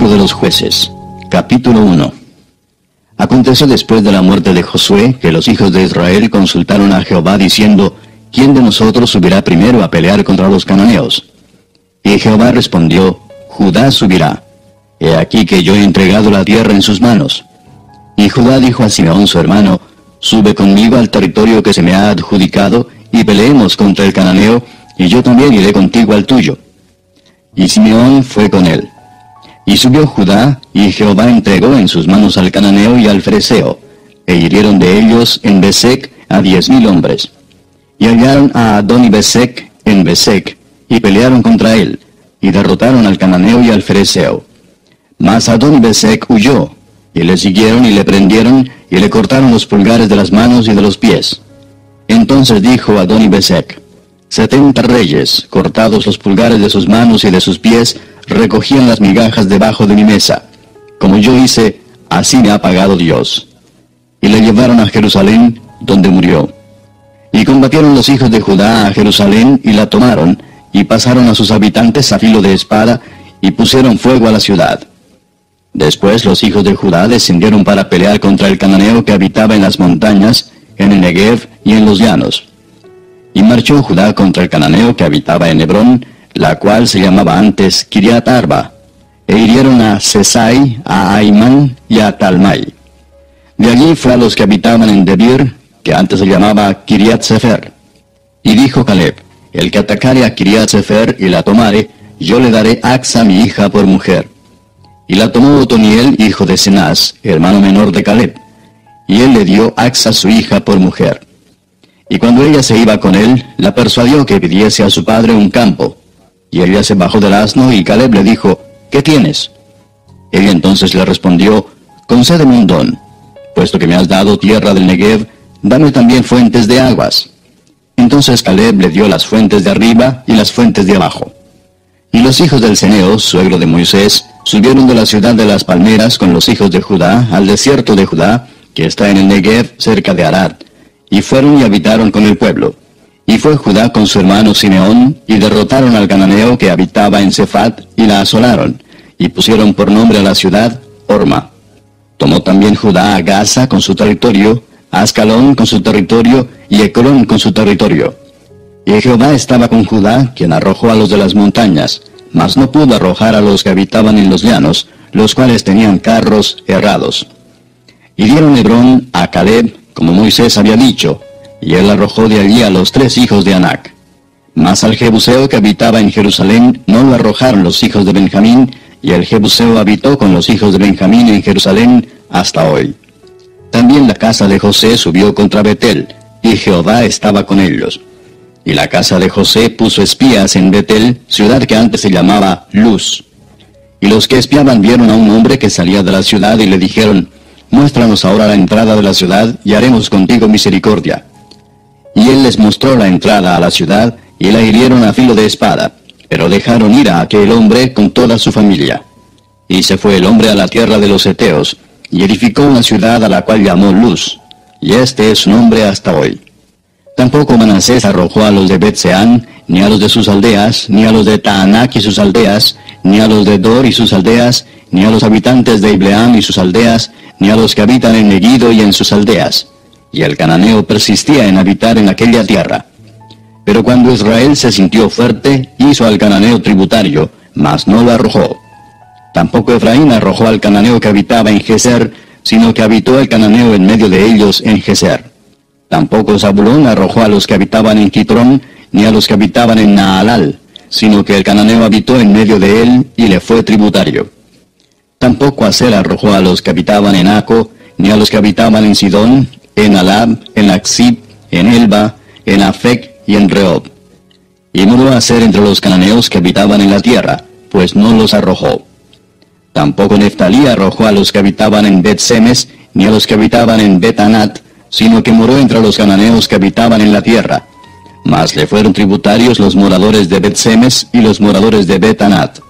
Libro de los Jueces, capítulo 1. Aconteció después de la muerte de Josué, que los hijos de Israel consultaron a Jehová diciendo, ¿quién de nosotros subirá primero a pelear contra los cananeos? Y Jehová respondió, Judá subirá. He aquí que yo he entregado la tierra en sus manos. Y Judá dijo a Simeón su hermano, sube conmigo al territorio que se me ha adjudicado, y peleemos contra el cananeo, y yo también iré contigo al tuyo. Y Simeón fue con él. Y subió Judá, y Jehová entregó en sus manos al cananeo y al fereceo, e hirieron de ellos en Besec a 10,000 hombres. Y hallaron a Adoni-Besec en Besec, y pelearon contra él, y derrotaron al cananeo y al fereceo. Mas Adoni-Besec huyó, y le siguieron y le prendieron, y le cortaron los pulgares de las manos y de los pies. Entonces dijo Adoni-Besec, 70 reyes, cortados los pulgares de sus manos y de sus pies, recogían las migajas debajo de mi mesa. Como yo hice, así me ha pagado Dios. Y le llevaron a Jerusalén, donde murió. Y combatieron los hijos de Judá a Jerusalén, y la tomaron, y pasaron a sus habitantes a filo de espada, y pusieron fuego a la ciudad. Después los hijos de Judá descendieron para pelear contra el cananeo que habitaba en las montañas, en el Negev y en los llanos. Y marchó Judá contra el cananeo que habitaba en Hebrón, la cual se llamaba antes Kiriat Arba, e hirieron a Sesai, a Aimán y a Talmai. De allí fue a los que habitaban en Debir, que antes se llamaba Kiriat Sefer. Y dijo Caleb, el que atacare a Kiriat Sefer y la tomare, yo le daré Axa mi hija por mujer. Y la tomó Otoniel, hijo de Cenaz, hermano menor de Caleb, y él le dio Axa su hija por mujer. Y cuando ella se iba con él, la persuadió que pidiese a su padre un campo. Y ella se bajó del asno, y Caleb le dijo, ¿qué tienes? Ella entonces le respondió, concédeme un don, puesto que me has dado tierra del Negev, dame también fuentes de aguas. Entonces Caleb le dio las fuentes de arriba y las fuentes de abajo. Y los hijos del Ceneo, suegro de Moisés, subieron de la ciudad de las palmeras con los hijos de Judá al desierto de Judá, que está en el Negev cerca de Arad, y fueron y habitaron con el pueblo. Y fue Judá con su hermano Simeón, y derrotaron al cananeo que habitaba en Cefat, y la asolaron, y pusieron por nombre a la ciudad Horma. Tomó también Judá a Gaza con su territorio, a Ascalón con su territorio, y Ecrón con su territorio. Y Jehová estaba con Judá, quien arrojó a los de las montañas, mas no pudo arrojar a los que habitaban en los llanos, los cuales tenían carros errados. Y dieron Hebrón a Caleb, como Moisés había dicho, y él arrojó de allí a los 3 hijos de Anac. Mas al Jebuseo que habitaba en Jerusalén no lo arrojaron los hijos de Benjamín, y el Jebuseo habitó con los hijos de Benjamín en Jerusalén hasta hoy. También la casa de José subió contra Betel, y Jehová estaba con ellos. Y la casa de José puso espías en Betel, ciudad que antes se llamaba Luz. Y los que espiaban vieron a un hombre que salía de la ciudad y le dijeron, muéstranos ahora la entrada de la ciudad, y haremos contigo misericordia. Y él les mostró la entrada a la ciudad, y la hirieron a filo de espada, pero dejaron ir a aquel hombre con toda su familia. Y se fue el hombre a la tierra de los Heteos, y edificó una ciudad a la cual llamó Luz, y este es su nombre hasta hoy. Tampoco Manasés arrojó a los de Bet-Seán, ni a los de sus aldeas, ni a los de Taanac y sus aldeas, ni a los de Dor y sus aldeas, ni a los habitantes de Ibleam y sus aldeas, ni a los que habitan en Megiddo y en sus aldeas. Y el cananeo persistía en habitar en aquella tierra. Pero cuando Israel se sintió fuerte, hizo al cananeo tributario, mas no lo arrojó. Tampoco Efraín arrojó al cananeo que habitaba en Geser, sino que habitó el cananeo en medio de ellos en Geser. Tampoco Zabulón arrojó a los que habitaban en Quitrón, ni a los que habitaban en Naalal, sino que el cananeo habitó en medio de él, y le fue tributario. Tampoco Aser arrojó a los que habitaban en Aco, ni a los que habitaban en Sidón, en Alab, en Aksib, en Elba, en Afec y en Rehob. Y mudó Aser entre los cananeos que habitaban en la tierra, pues no los arrojó. Tampoco Neftalí arrojó a los que habitaban en Bet-Semes, ni a los que habitaban en Bet-Anat, sino que moró entre los cananeos que habitaban en la tierra. Mas le fueron tributarios los moradores de Bet-Semes y los moradores de Bet-Anat.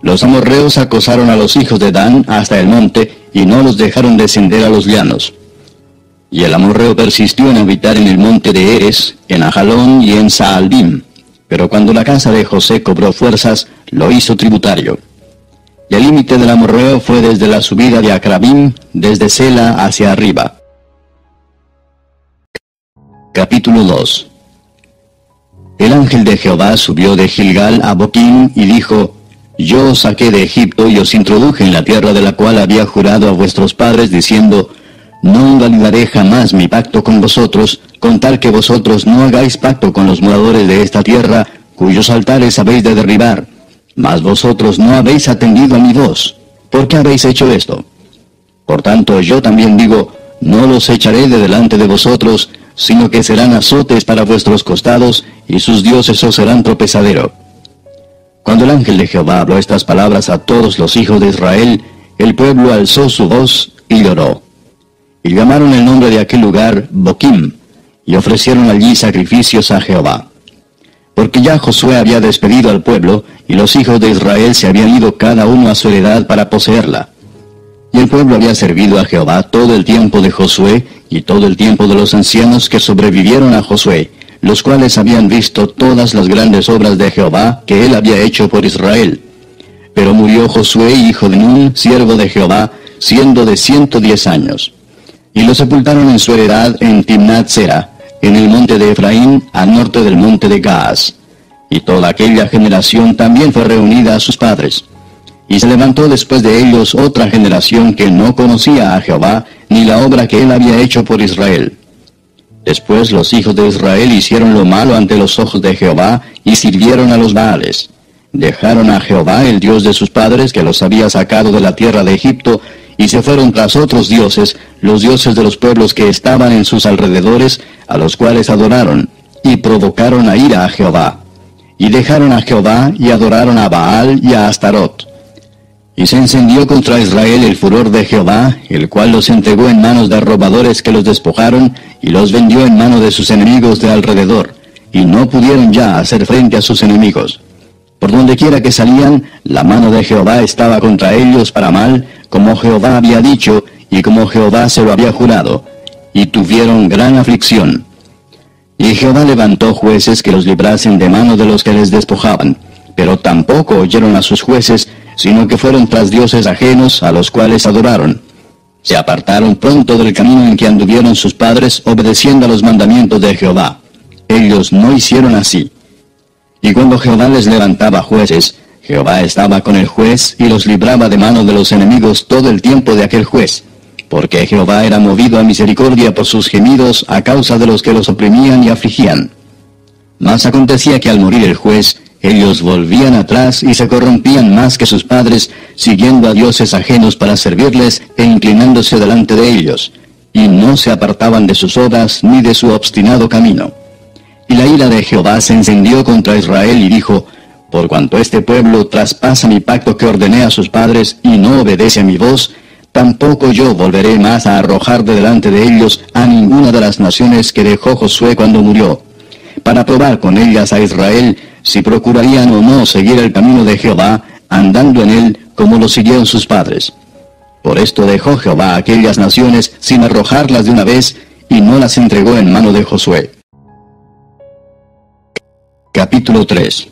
Los amorreos acosaron a los hijos de Dan hasta el monte, y no los dejaron descender a los llanos. Y el amorreo persistió en habitar en el monte de Eres, en Ajalón y en Saalbim. Pero cuando la casa de José cobró fuerzas, lo hizo tributario. y el límite del amorreo fue desde la subida de Acrabim, desde Sela hacia arriba. Capítulo 2. El ángel de Jehová subió de Gilgal a Boquim y dijo: Yo os saqué de Egipto y os introduje en la tierra de la cual había jurado a vuestros padres, diciendo: No invalidaré jamás mi pacto con vosotros, con tal que vosotros no hagáis pacto con los moradores de esta tierra, cuyos altares habéis de derribar. Mas vosotros no habéis atendido a mi voz. ¿Por qué habéis hecho esto? Por tanto, yo también digo: no los echaré de delante de vosotros, sino que serán azotes para vuestros costados, y sus dioses os serán tropezadero. Cuando el ángel de Jehová habló estas palabras a todos los hijos de Israel, el pueblo alzó su voz y lloró. Y llamaron el nombre de aquel lugar Boquim, y ofrecieron allí sacrificios a Jehová. Porque ya Josué había despedido al pueblo, y los hijos de Israel se habían ido cada uno a su heredad para poseerla. Y el pueblo había servido a Jehová todo el tiempo de Josué, y todo el tiempo de los ancianos que sobrevivieron a Josué, los cuales habían visto todas las grandes obras de Jehová que él había hecho por Israel. Pero murió Josué, hijo de Nun, siervo de Jehová, siendo de 110 años. Y lo sepultaron en su heredad en Timnat-Sera, en el monte de Efraín, al norte del monte de Gaas. Y toda aquella generación también fue reunida a sus padres. Y se levantó después de ellos otra generación que no conocía a Jehová, ni la obra que él había hecho por Israel. Después los hijos de Israel hicieron lo malo ante los ojos de Jehová, y sirvieron a los Baales. Dejaron a Jehová, el Dios de sus padres, que los había sacado de la tierra de Egipto, y se fueron tras otros dioses, los dioses de los pueblos que estaban en sus alrededores, a los cuales adoraron, y provocaron a ira a Jehová. Y dejaron a Jehová, y adoraron a Baal y a Astarot. Y se encendió contra Israel el furor de Jehová, el cual los entregó en manos de robadores que los despojaron, y los vendió en mano de sus enemigos de alrededor, y no pudieron ya hacer frente a sus enemigos. Por donde quiera que salían, la mano de Jehová estaba contra ellos para mal, como Jehová había dicho, y como Jehová se lo había jurado, y tuvieron gran aflicción. Y Jehová levantó jueces que los librasen de mano de los que les despojaban, pero tampoco oyeron a sus jueces, sino que fueron tras dioses ajenos, a los cuales adoraron. Se apartaron pronto del camino en que anduvieron sus padres, obedeciendo a los mandamientos de Jehová. Ellos no hicieron así. Y cuando Jehová les levantaba jueces, Jehová estaba con el juez, y los libraba de mano de los enemigos todo el tiempo de aquel juez, porque Jehová era movido a misericordia por sus gemidos a causa de los que los oprimían y afligían. Mas acontecía que al morir el juez, ellos volvían atrás y se corrompían más que sus padres, siguiendo a dioses ajenos para servirles e inclinándose delante de ellos, y no se apartaban de sus obras ni de su obstinado camino. Y la ira de Jehová se encendió contra Israel y dijo: Por cuanto este pueblo traspasa mi pacto que ordené a sus padres y no obedece a mi voz, tampoco yo volveré más a arrojar de delante de ellos a ninguna de las naciones que dejó Josué cuando murió, para probar con ellas a Israel si procurarían o no seguir el camino de Jehová, andando en él como lo siguieron sus padres. Por esto dejó Jehová a aquellas naciones sin arrojarlas de una vez, y no las entregó en mano de Josué. Capítulo 3.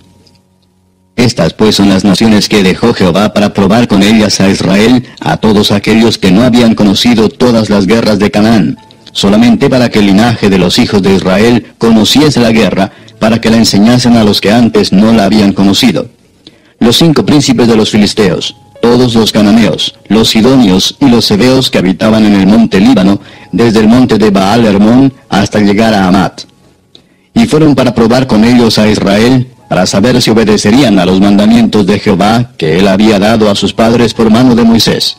Estas pues son las naciones que dejó Jehová para probar con ellas a Israel, a todos aquellos que no habían conocido todas las guerras de Canaán, solamente para que el linaje de los hijos de Israel conociese la guerra, para que la enseñasen a los que antes no la habían conocido. Los 5 príncipes de los filisteos, todos los cananeos, los sidonios y los heveos que habitaban en el monte Líbano, desde el monte de Baal Hermón hasta llegar a Hamat. Y fueron para probar con ellos a Israel, para saber si obedecerían a los mandamientos de Jehová que él había dado a sus padres por mano de Moisés.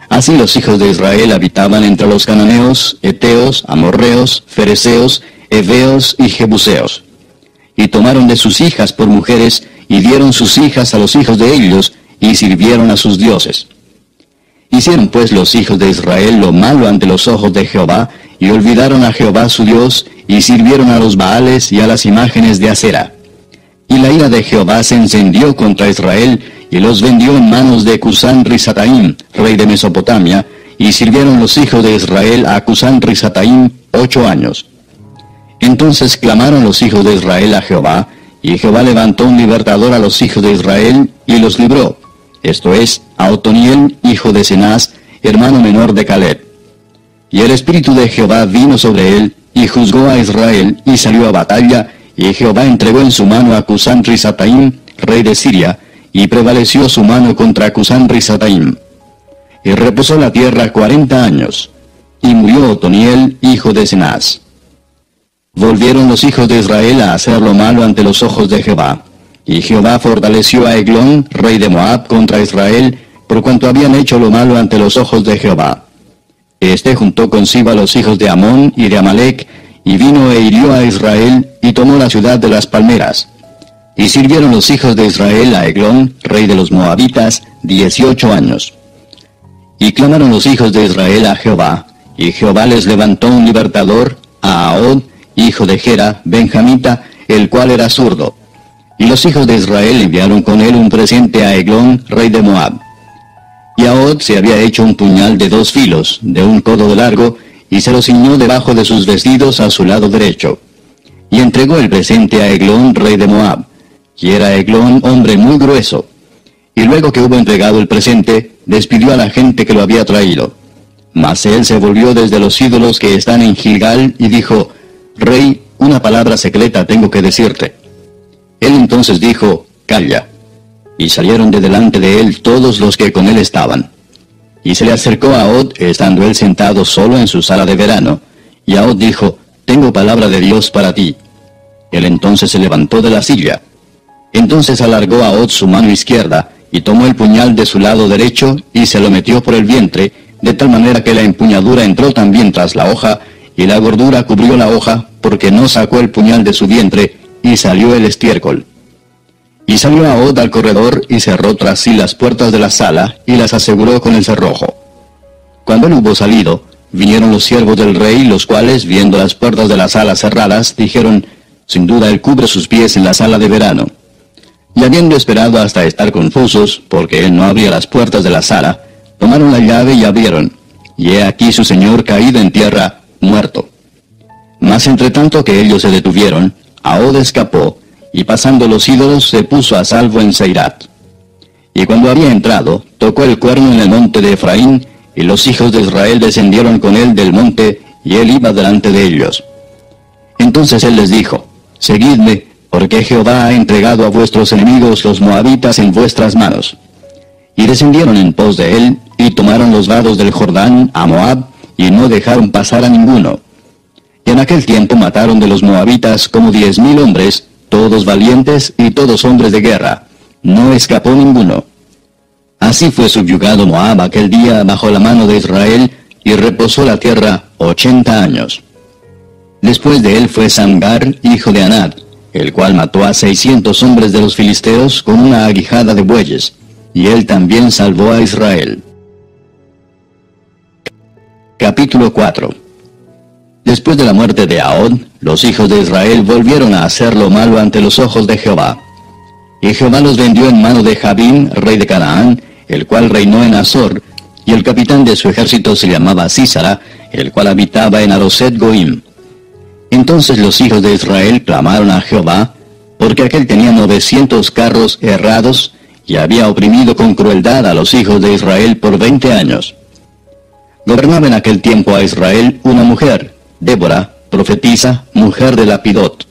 Así los hijos de Israel habitaban entre los cananeos, heteos, amorreos, fereceos, heveos y jebuseos. Y tomaron de sus hijas por mujeres, y dieron sus hijas a los hijos de ellos, y sirvieron a sus dioses. Hicieron pues los hijos de Israel lo malo ante los ojos de Jehová, y olvidaron a Jehová su Dios, y sirvieron a los Baales y a las imágenes de acera. Y la ira de Jehová se encendió contra Israel, y los vendió en manos de Cusán-Risataim, rey de Mesopotamia, y sirvieron los hijos de Israel a Cusán-Risataim 8 años. Entonces clamaron los hijos de Israel a Jehová, y Jehová levantó un libertador a los hijos de Israel, y los libró. esto es, a Otoniel, hijo de Cenaz, hermano menor de Caleb. Y el Espíritu de Jehová vino sobre él, y juzgó a Israel, y salió a batalla, y Jehová entregó en su mano a Cusán-Risataim, rey de Siria, y prevaleció su mano contra Cusán-Risataim. Y reposó la tierra 40 años, y murió Otoniel, hijo de Cenaz. Volvieron los hijos de Israel a hacer lo malo ante los ojos de Jehová. Y Jehová fortaleció a Eglón, rey de Moab, contra Israel, por cuanto habían hecho lo malo ante los ojos de Jehová. Este juntó consigo a los hijos de Amón y de Amalec, y vino e hirió a Israel, y tomó la ciudad de las palmeras. Y sirvieron los hijos de Israel a Eglón, rey de los Moabitas, 18 años. Y clamaron los hijos de Israel a Jehová, y Jehová les levantó un libertador, a Ahod, hijo de Gera, benjamita, el cual era zurdo. Y los hijos de Israel enviaron con él un presente a Eglón, rey de Moab. Y Ahod se había hecho un puñal de 2 filos, de 1 codo de largo, y se lo ciñó debajo de sus vestidos a su lado derecho. Y entregó el presente a Eglón, rey de Moab, y era Eglón hombre muy grueso. Y luego que hubo entregado el presente, despidió a la gente que lo había traído. Mas él se volvió desde los ídolos que están en Gilgal, y dijo, Rey, una palabra secreta tengo que decirte. Él entonces dijo, Calla. Y salieron de delante de él todos los que con él estaban. Y se le acercó a Ahod, estando él sentado solo en su sala de verano. Y Ahod dijo, Tengo palabra de Dios para ti. Él entonces se levantó de la silla. Entonces alargó Ahod su mano izquierda, y tomó el puñal de su lado derecho, y se lo metió por el vientre, de tal manera que la empuñadura entró también tras la hoja, y la gordura cubrió la hoja, porque no sacó el puñal de su vientre, y salió el estiércol. Y salió Ahod al corredor, y cerró tras sí las puertas de la sala, y las aseguró con el cerrojo. Cuando él hubo salido, vinieron los siervos del rey, los cuales, viendo las puertas de la sala cerradas, dijeron, Sin duda él cubre sus pies en la sala de verano. Y habiendo esperado hasta estar confusos, porque él no abría las puertas de la sala, tomaron la llave y abrieron, y he aquí su señor caído en tierra, muerto. Mas entre tanto que ellos se detuvieron, Ahod escapó, y pasando los ídolos se puso a salvo en Seirat. Y cuando había entrado, tocó el cuerno en el monte de Efraín, y los hijos de Israel descendieron con él del monte, y él iba delante de ellos. Entonces él les dijo, Seguidme, porque Jehová ha entregado a vuestros enemigos los moabitas en vuestras manos. Y descendieron en pos de él, y tomaron los vados del Jordán a Moab, y no dejaron pasar a ninguno. Y en aquel tiempo mataron de los moabitas como 10,000 hombres, todos valientes y todos hombres de guerra. No escapó ninguno. Así fue subyugado Moab aquel día bajo la mano de Israel, y reposó la tierra 80 años. Después de él fue Samgar, hijo de Anat, el cual mató a 600 hombres de los filisteos con una aguijada de bueyes, y él también salvó a Israel. Capítulo 4. Después de la muerte de Ahod, los hijos de Israel volvieron a hacer lo malo ante los ojos de Jehová. Y Jehová los vendió en mano de Jabín, rey de Canaán, el cual reinó en Azor, y el capitán de su ejército se llamaba Sísara, el cual habitaba en Aroset Goim. Entonces los hijos de Israel clamaron a Jehová, porque aquel tenía 900 carros errados, y había oprimido con crueldad a los hijos de Israel por 20 años. Gobernaba en aquel tiempo a Israel una mujer, Débora, profetisa, mujer de Lapidot,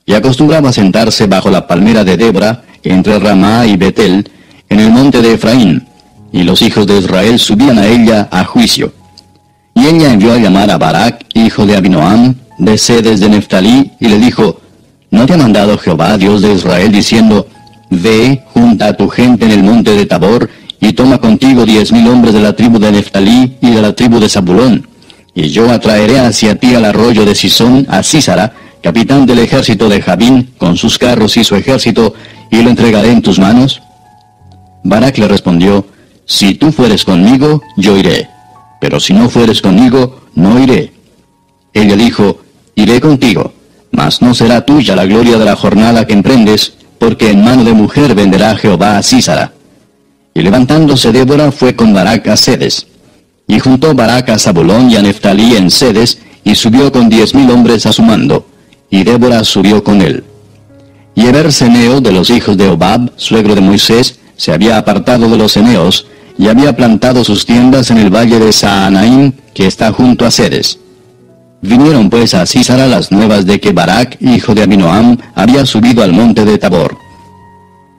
y acostumbraba sentarse bajo la palmera de Débora, entre Ramá y Betel, en el monte de Efraín, y los hijos de Israel subían a ella a juicio. Y ella envió a llamar a Barak, hijo de Abinoam, de Sedes de Neftalí, y le dijo, ¿No te ha mandado Jehová, Dios de Israel, diciendo, Ve, junta a tu gente en el monte de Tabor, y toma contigo 10,000 hombres de la tribu de Neftalí y de la tribu de Zabulón, y yo atraeré hacia ti al arroyo de Sisón a Sísara, capitán del ejército de Jabín, con sus carros y su ejército, y lo entregaré en tus manos? Barak le respondió, Si tú fueres conmigo, yo iré, pero si no fueres conmigo, no iré. Ella dijo, Iré contigo, mas no será tuya la gloria de la jornada que emprendes, porque en mano de mujer venderá Jehová a Sísara. Y levantándose Débora fue con Barak a Sedes. Y juntó Barak a Zabulón y a Neftalí en Sedes, y subió con 10,000 hombres a su mando, y Débora subió con él. Y Eber Seneo de los hijos de Obab, suegro de Moisés, se había apartado de los eneos, y había plantado sus tiendas en el valle de Saanaim, que está junto a Cedes. Vinieron pues a Sísara las nuevas de que Barac, hijo de Abinoam, había subido al monte de Tabor.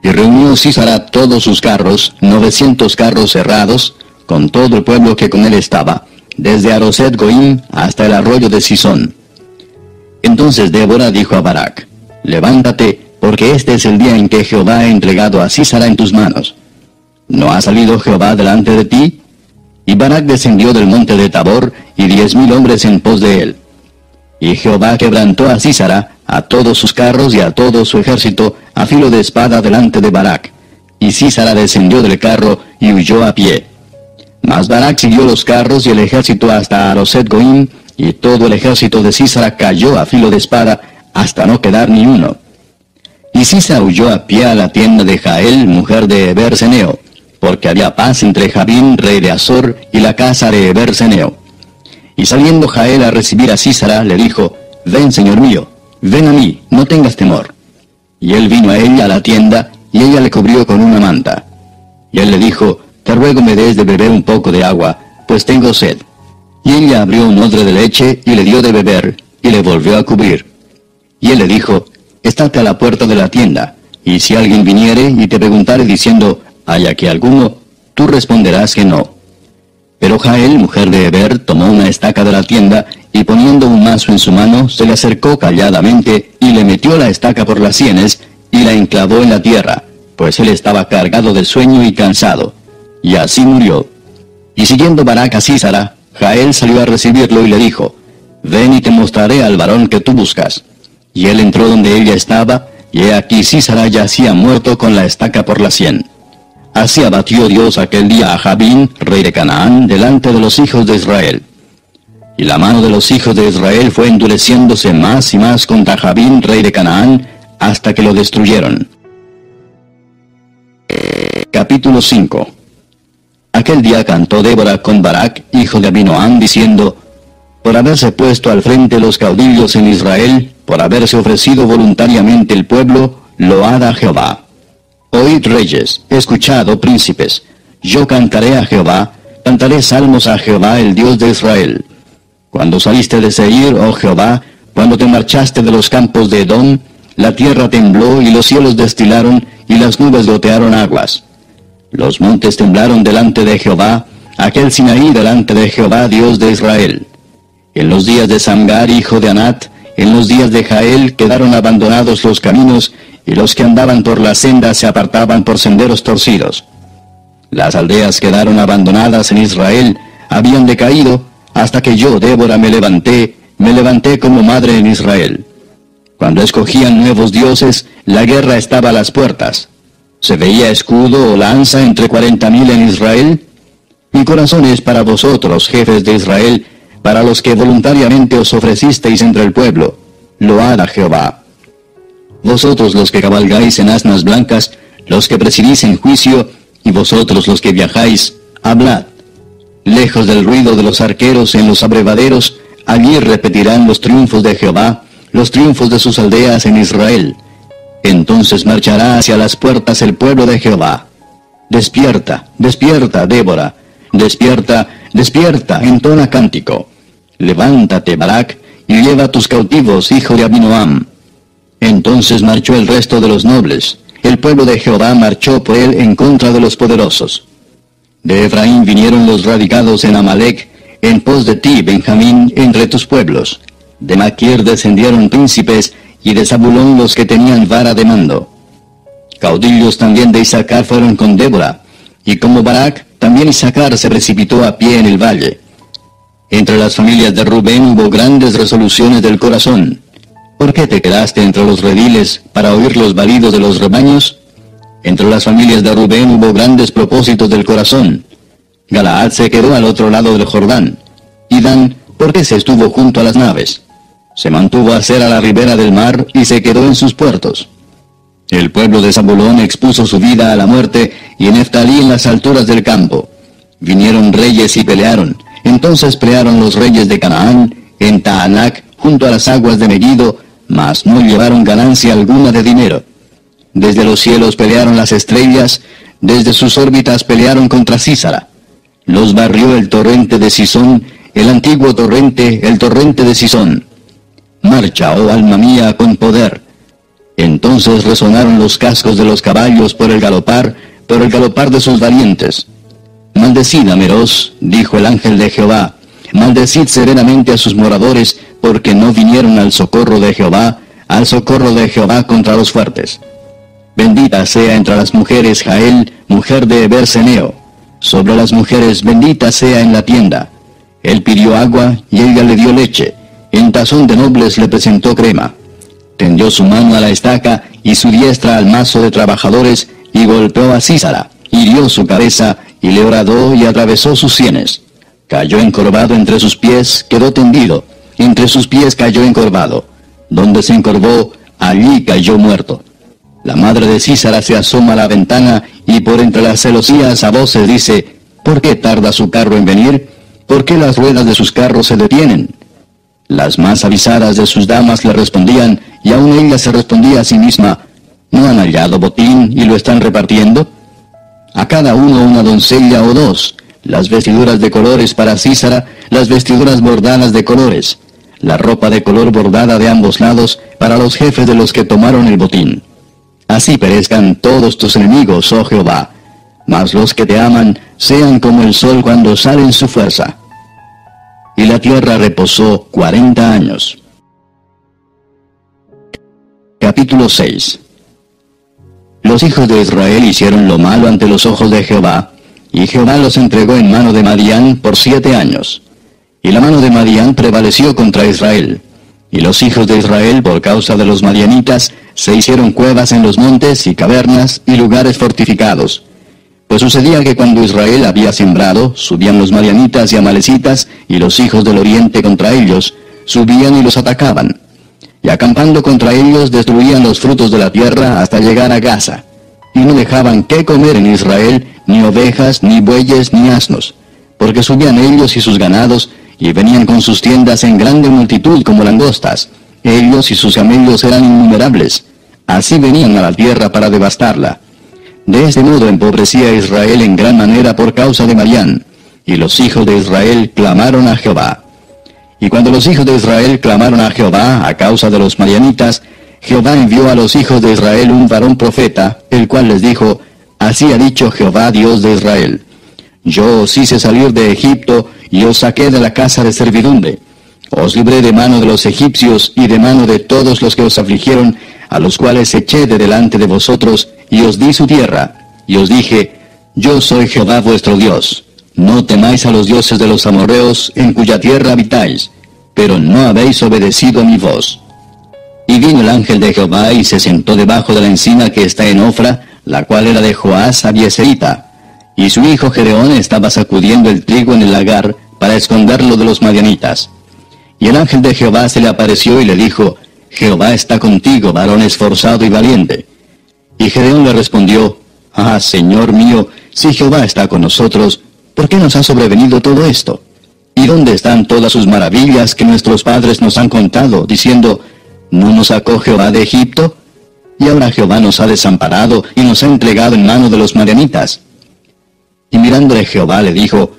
Y reunió Sísara todos sus carros, 900 carros cerrados, con todo el pueblo que con él estaba, desde Aroset Goim hasta el arroyo de Sisón. Entonces Débora dijo a Barac: levántate, porque este es el día en que Jehová ha entregado a Sísara en tus manos. ¿No ha salido Jehová delante de ti? Y Barac descendió del monte de Tabor, y 10,000 hombres en pos de él. Y Jehová quebrantó a Sísara, a todos sus carros y a todo su ejército, a filo de espada delante de Barac. Y Sísara descendió del carro y huyó a pie. Mas Barac siguió los carros y el ejército hasta Aroset Goim, y todo el ejército de Sísara cayó a filo de espada, hasta no quedar ni uno. Y Sísara huyó a pie a la tienda de Jael, mujer de Eber-Seneo, porque había paz entre Jabín, rey de Azor, y la casa de Eber-Seneo. Y saliendo Jael a recibir a Sísara, le dijo: ven, señor mío, ven a mí, no tengas temor. Y él vino a ella a la tienda, y ella le cubrió con una manta. Y él le dijo: te ruego me des de beber un poco de agua, pues tengo sed. Y ella abrió un odre de leche, y le dio de beber, y le volvió a cubrir. Y él le dijo: estate a la puerta de la tienda, y si alguien viniere y te preguntare diciendo: ¿hay aquí alguno?, tú responderás que no. Pero Jael, mujer de Eber, tomó una estaca de la tienda, y poniendo un mazo en su mano, se le acercó calladamente, y le metió la estaca por las sienes, y la enclavó en la tierra, pues él estaba cargado de sueño y cansado. Y así murió. Y siguiendo Barac a Sísara, Jael salió a recibirlo y le dijo: ven y te mostraré al varón que tú buscas. Y él entró donde ella estaba, y he aquí Sísara yacía muerto con la estaca por la sien. Así abatió Dios aquel día a Jabín, rey de Canaán, delante de los hijos de Israel. Y la mano de los hijos de Israel fue endureciéndose más y más contra Jabín, rey de Canaán, hasta que lo destruyeron. Capítulo 5. Aquel día cantó Débora con Barac, hijo de Abinoam, diciendo: por haberse puesto al frente los caudillos en Israel, por haberse ofrecido voluntariamente el pueblo, load a Jehová. Oíd, reyes, escuchad, oh príncipes, yo cantaré a Jehová, cantaré salmos a Jehová, el Dios de Israel. Cuando saliste de Seir, oh Jehová, cuando te marchaste de los campos de Edom, la tierra tembló y los cielos destilaron, y las nubes gotearon aguas. Los montes temblaron delante de Jehová, aquel Sinaí delante de Jehová, Dios de Israel. En los días de Samgar, hijo de Anat, en los días de Jael, quedaron abandonados los caminos, y los que andaban por las sendas se apartaban por senderos torcidos. Las aldeas quedaron abandonadas en Israel, habían decaído, hasta que yo, Débora, me levanté como madre en Israel. Cuando escogían nuevos dioses, la guerra estaba a las puertas. ¿Se veía escudo o lanza entre 40,000 en Israel? Mi corazón es para vosotros, jefes de Israel, para los que voluntariamente os ofrecisteis entre el pueblo. Load a Jehová. Vosotros los que cabalgáis en asnas blancas, los que presidís en juicio, y vosotros los que viajáis, hablad. Lejos del ruido de los arqueros en los abrevaderos, allí repetirán los triunfos de Jehová, los triunfos de sus aldeas en Israel. Entonces marchará hacia las puertas el pueblo de Jehová. Despierta, despierta, Débora. Despierta, despierta, entona cántico. Levántate, Barac, y lleva tus cautivos, hijo de Abinoam. Entonces marchó el resto de los nobles. El pueblo de Jehová marchó por él en contra de los poderosos. De Efraín vinieron los radicados en Amalec, en pos de ti, Benjamín, entre tus pueblos. De Maquir descendieron príncipes, y de Zabulón los que tenían vara de mando. Caudillos también de Isaacar fueron con Débora, y como Barac, también Isaacar se precipitó a pie en el valle. Entre las familias de Rubén hubo grandes resoluciones del corazón. ¿Por qué te quedaste entre los rediles para oír los balidos de los rebaños? Entre las familias de Rubén hubo grandes propósitos del corazón. Galaad se quedó al otro lado del Jordán. Y Dan, ¿por qué se estuvo junto a las naves? Se mantuvo a ser a la ribera del mar y se quedó en sus puertos. El pueblo de Zabulón expuso su vida a la muerte, y en Neftalí en las alturas del campo. Vinieron reyes y pelearon. Entonces pelearon los reyes de Canaán, en Taanac, junto a las aguas de Megiddo, mas no llevaron ganancia alguna de dinero. Desde los cielos pelearon las estrellas, Desde sus órbitas pelearon contra Sísara. Los barrió el torrente de Sisón, el antiguo torrente, el torrente de Sisón. Marcha, oh alma mía, con poder. Entonces resonaron los cascos de los caballos por el galopar de sus valientes. Maldecid a Meroz, dijo el ángel de Jehová, maldecid serenamente a sus moradores, porque no vinieron al socorro de Jehová contra los fuertes. Bendita sea entre las mujeres Jael, mujer de Eber-Seneo. Sobre las mujeres bendita sea en la tienda. Él pidió agua y ella le dio leche. En tazón de nobles le presentó crema. Tendió su mano a la estaca y su diestra al mazo de trabajadores y golpeó a Sísara. Hirió su cabeza y le horadó y atravesó sus sienes. Cayó encorvado entre sus pies, quedó tendido. Entre sus pies cayó encorvado. Donde se encorvó, allí cayó muerto. La madre de Sísara se asoma a la ventana y por entre las celosías a voces dice, ¿por qué tarda su carro en venir? ¿Por qué las ruedas de sus carros se detienen? Las más avisadas de sus damas le respondían, y aún ella se respondía a sí misma, ¿no han hallado botín y lo están repartiendo? A cada uno una doncella o dos, las vestiduras de colores para Sísara, las vestiduras bordadas de colores, la ropa de color bordada de ambos lados para los jefes de los que tomaron el botín. Así perezcan todos tus enemigos, oh Jehová, mas los que te aman sean como el sol cuando sale en su fuerza. Y la tierra reposó 40 años. Capítulo 6. Los hijos de Israel hicieron lo malo ante los ojos de Jehová, y Jehová los entregó en mano de Madián por 7 años. Y la mano de Madián prevaleció contra Israel. Y los hijos de Israel, por causa de los madianitas, se hicieron cuevas en los montes y cavernas y lugares fortificados. Pues sucedía que cuando Israel había sembrado, subían los madianitas y amalecitas, y los hijos del oriente contra ellos, subían y los atacaban. Y acampando contra ellos destruían los frutos de la tierra hasta llegar a Gaza. Y no dejaban qué comer en Israel, ni ovejas, ni bueyes, ni asnos. Porque subían ellos y sus ganados, y venían con sus tiendas en grande multitud como langostas. Ellos y sus camellos eran innumerables. Así venían a la tierra para devastarla. De este modo empobrecía Israel en gran manera por causa de Madián. Y los hijos de Israel clamaron a Jehová. Y cuando los hijos de Israel clamaron a Jehová a causa de los madianitas, Jehová envió a los hijos de Israel un varón profeta, el cual les dijo, así ha dicho Jehová Dios de Israel. Yo os hice salir de Egipto y os saqué de la casa de servidumbre. Os libré de mano de los egipcios y de mano de todos los que os afligieron, a los cuales eché de delante de vosotros, y os di su tierra. Y os dije, yo soy Jehová vuestro Dios. No temáis a los dioses de los amorreos, en cuya tierra habitáis, pero no habéis obedecido a mi voz. Y vino el ángel de Jehová y se sentó debajo de la encina que está en Ofra, la cual era de Joás Abieserita. Y su hijo Gedeón estaba sacudiendo el trigo en el lagar para esconderlo de los madianitas. Y el ángel de Jehová se le apareció y le dijo, Jehová está contigo, varón esforzado y valiente. Y Gedeón le respondió, Señor mío, si Jehová está con nosotros, ¿por qué nos ha sobrevenido todo esto? ¿Y dónde están todas sus maravillas que nuestros padres nos han contado, diciendo, ¿no nos sacó Jehová de Egipto? Y ahora Jehová nos ha desamparado y nos ha entregado en mano de los madianitas. Y mirándole Jehová le dijo,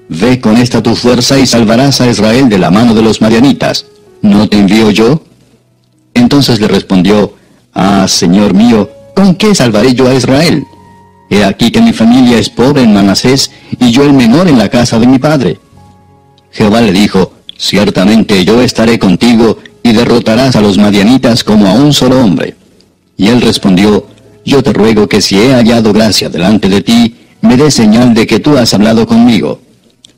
Ve con esta tu fuerza y salvarás a Israel de la mano de los madianitas. ¿No te envío yo? Entonces le respondió, Señor mío, ¿con qué salvaré yo a Israel? He aquí que mi familia es pobre en Manasés, y yo el menor en la casa de mi padre. Jehová le dijo, Ciertamente yo estaré contigo, y derrotarás a los madianitas como a un solo hombre. Y él respondió, Yo te ruego que si he hallado gracia delante de ti, me dé señal de que tú has hablado conmigo.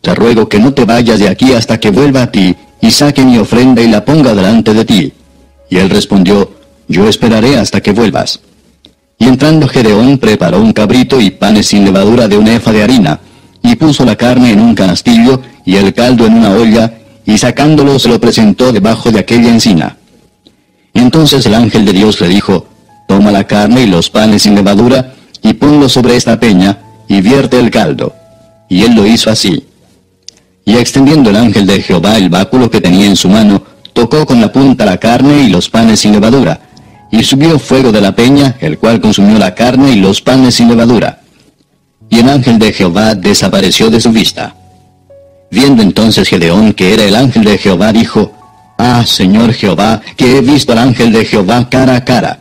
Te ruego que no te vayas de aquí hasta que vuelva a ti, y saque mi ofrenda y la ponga delante de ti. Y él respondió, Yo esperaré hasta que vuelvas. Y entrando Gedeón preparó un cabrito y panes sin levadura de un efa de harina, y puso la carne en un canastillo y el caldo en una olla, y sacándolo se lo presentó debajo de aquella encina. Y entonces el ángel de Dios le dijo, Toma la carne y los panes sin levadura, y ponlo sobre esta peña, y vierte el caldo. Y él lo hizo así. Y extendiendo el ángel de Jehová el báculo que tenía en su mano, tocó con la punta la carne y los panes sin levadura, y subió fuego de la peña, el cual consumió la carne y los panes sin levadura. y el ángel de Jehová desapareció de su vista. Viendo entonces Gedeón que era el ángel de Jehová, dijo: Ah, Señor Jehová, que he visto al ángel de Jehová cara a cara.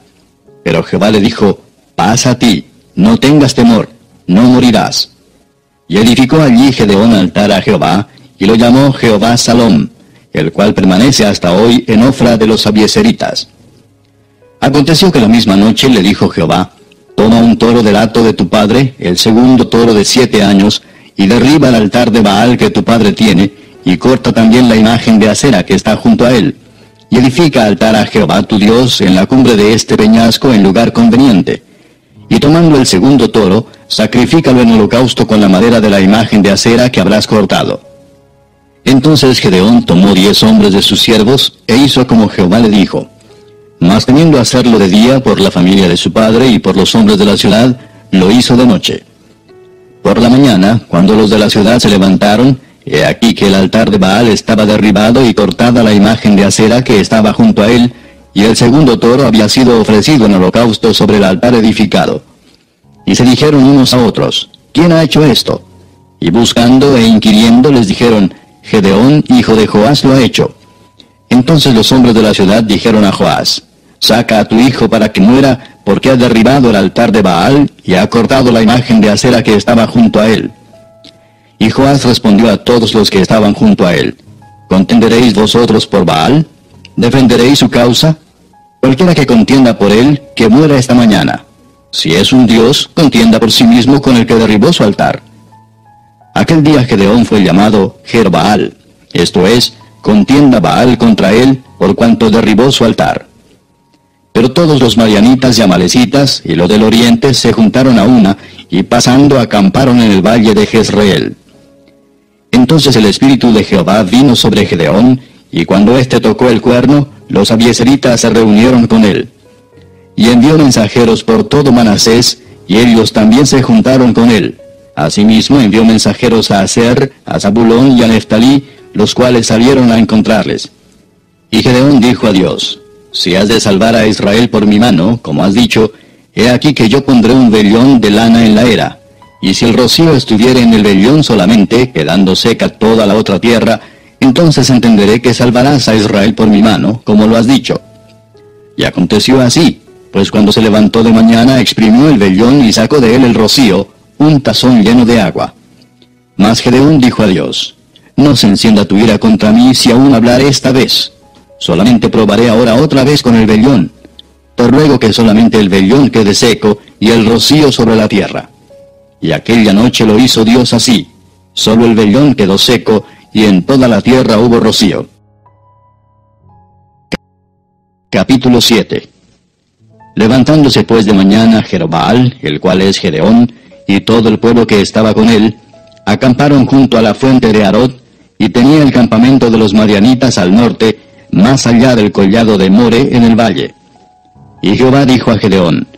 Pero Jehová le dijo: Pasa a ti, no tengas temor, no morirás. Y edificó allí Gedeón altar a Jehová, y lo llamó Jehová Salom, el cual permanece hasta hoy en Ofra de los abieseritas. Aconteció que la misma noche le dijo Jehová: Toma un toro del hato de tu padre, el segundo toro de 7 años, y derriba el altar de Baal que tu padre tiene, y corta también la imagen de Acera que está junto a él, y edifica altar a Jehová tu Dios en la cumbre de este peñasco en lugar conveniente. Y tomando el segundo toro, sacrifícalo en holocausto con la madera de la imagen de Acera que habrás cortado. Entonces Gedeón tomó 10 hombres de sus siervos, e hizo como Jehová le dijo. Mas temiendo hacerlo de día por la familia de su padre y por los hombres de la ciudad, lo hizo de noche. Por la mañana, cuando los de la ciudad se levantaron, he aquí que el altar de Baal estaba derribado y cortada la imagen de Acera que estaba junto a él, y el segundo toro había sido ofrecido en holocausto sobre el altar edificado. Y se dijeron unos a otros: ¿Quién ha hecho esto? Y buscando e inquiriendo les dijeron: Gedeón, hijo de Joás, lo ha hecho. Entonces los hombres de la ciudad dijeron a Joás: Saca a tu hijo para que muera, porque ha derribado el altar de Baal y ha cortado la imagen de Acera que estaba junto a él. Y Joás respondió a todos los que estaban junto a él: ¿Contenderéis vosotros por Baal? ¿Defenderéis su causa? Cualquiera que contienda por él, que muera esta mañana. Si es un dios, contienda por sí mismo con el que derribó su altar. Aquel día Gedeón fue llamado Jerbaal, esto es, contienda Baal contra él, por cuanto derribó su altar. Pero todos los madianitas y amalecitas y los del oriente se juntaron a una, y pasando acamparon en el valle de Jezreel. Entonces el espíritu de Jehová vino sobre Gedeón, y cuando éste tocó el cuerno, los abieseritas se reunieron con él. Y envió mensajeros por todo Manasés, y ellos también se juntaron con él. Asimismo envió mensajeros a Aser, a Zabulón y a Neftalí, los cuales salieron a encontrarles. Y Gedeón dijo a Dios: Si has de salvar a Israel por mi mano, como has dicho, he aquí que yo pondré un vellón de lana en la era. Y si el rocío estuviere en el vellón solamente, quedando seca toda la otra tierra, entonces entenderé que salvarás a Israel por mi mano, como lo has dicho. Y aconteció así, pues cuando se levantó de mañana exprimió el vellón y sacó de él el rocío, un tazón lleno de agua. Mas Gedeón dijo a Dios: No se encienda tu ira contra mí si aún hablaré esta vez. Solamente probaré ahora otra vez con el vellón. Te ruego que solamente el vellón quede seco y el rocío sobre la tierra. Y aquella noche lo hizo Dios así. Solo el vellón quedó seco y en toda la tierra hubo rocío. Capítulo 7. Levantándose pues de mañana Jerobbaal, el cual es Gedeón, y todo el pueblo que estaba con él, acamparon junto a la fuente de Arod, y tenía el campamento de los madianitas al norte, más allá del collado de More en el valle. Y Jehová dijo a Gedeón: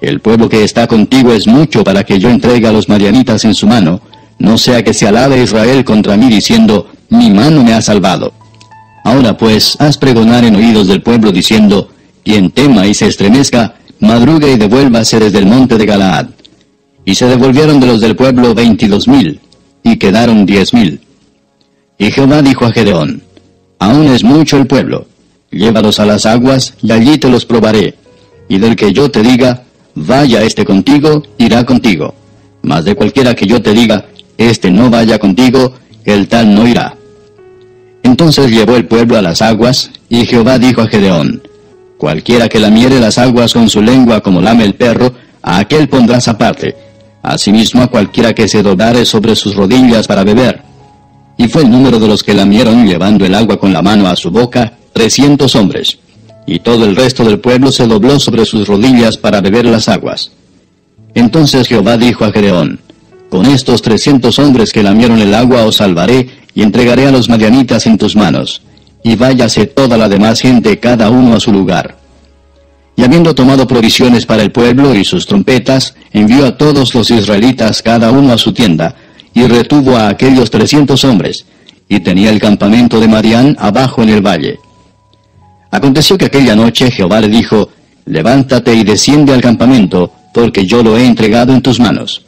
El pueblo que está contigo es mucho para que yo entregue a los madianitas en su mano, no sea que se alabe Israel contra mí diciendo: Mi mano me ha salvado. Ahora pues, haz pregonar en oídos del pueblo diciendo: Quien tema y se estremezca, madrugue y devuélvase desde el monte de Galaad. Y se devolvieron de los del pueblo 22,000, y quedaron 10,000. Y Jehová dijo a Gedeón: Aún es mucho el pueblo, llévalos a las aguas, y allí te los probaré. Y del que yo te diga: Vaya este contigo, irá contigo. Mas de cualquiera que yo te diga: Este no vaya contigo, el tal no irá. Entonces llevó el pueblo a las aguas, y Jehová dijo a Gedeón: Cualquiera que lamiere las aguas con su lengua como lame el perro, a aquel pondrás aparte. Asimismo a cualquiera que se doblare sobre sus rodillas para beber. Y fue el número de los que lamieron llevando el agua con la mano a su boca, 300 hombres. Y todo el resto del pueblo se dobló sobre sus rodillas para beber las aguas. Entonces Jehová dijo a Gedeón: Con estos 300 hombres que lamieron el agua os salvaré, y entregaré a los madianitas en tus manos. Y váyase toda la demás gente cada uno a su lugar. Y habiendo tomado provisiones para el pueblo y sus trompetas, envió a todos los israelitas cada uno a su tienda, y retuvo a aquellos 300 hombres, y tenía el campamento de Madián abajo en el valle. Aconteció que aquella noche Jehová le dijo: Levántate y desciende al campamento, porque yo lo he entregado en tus manos.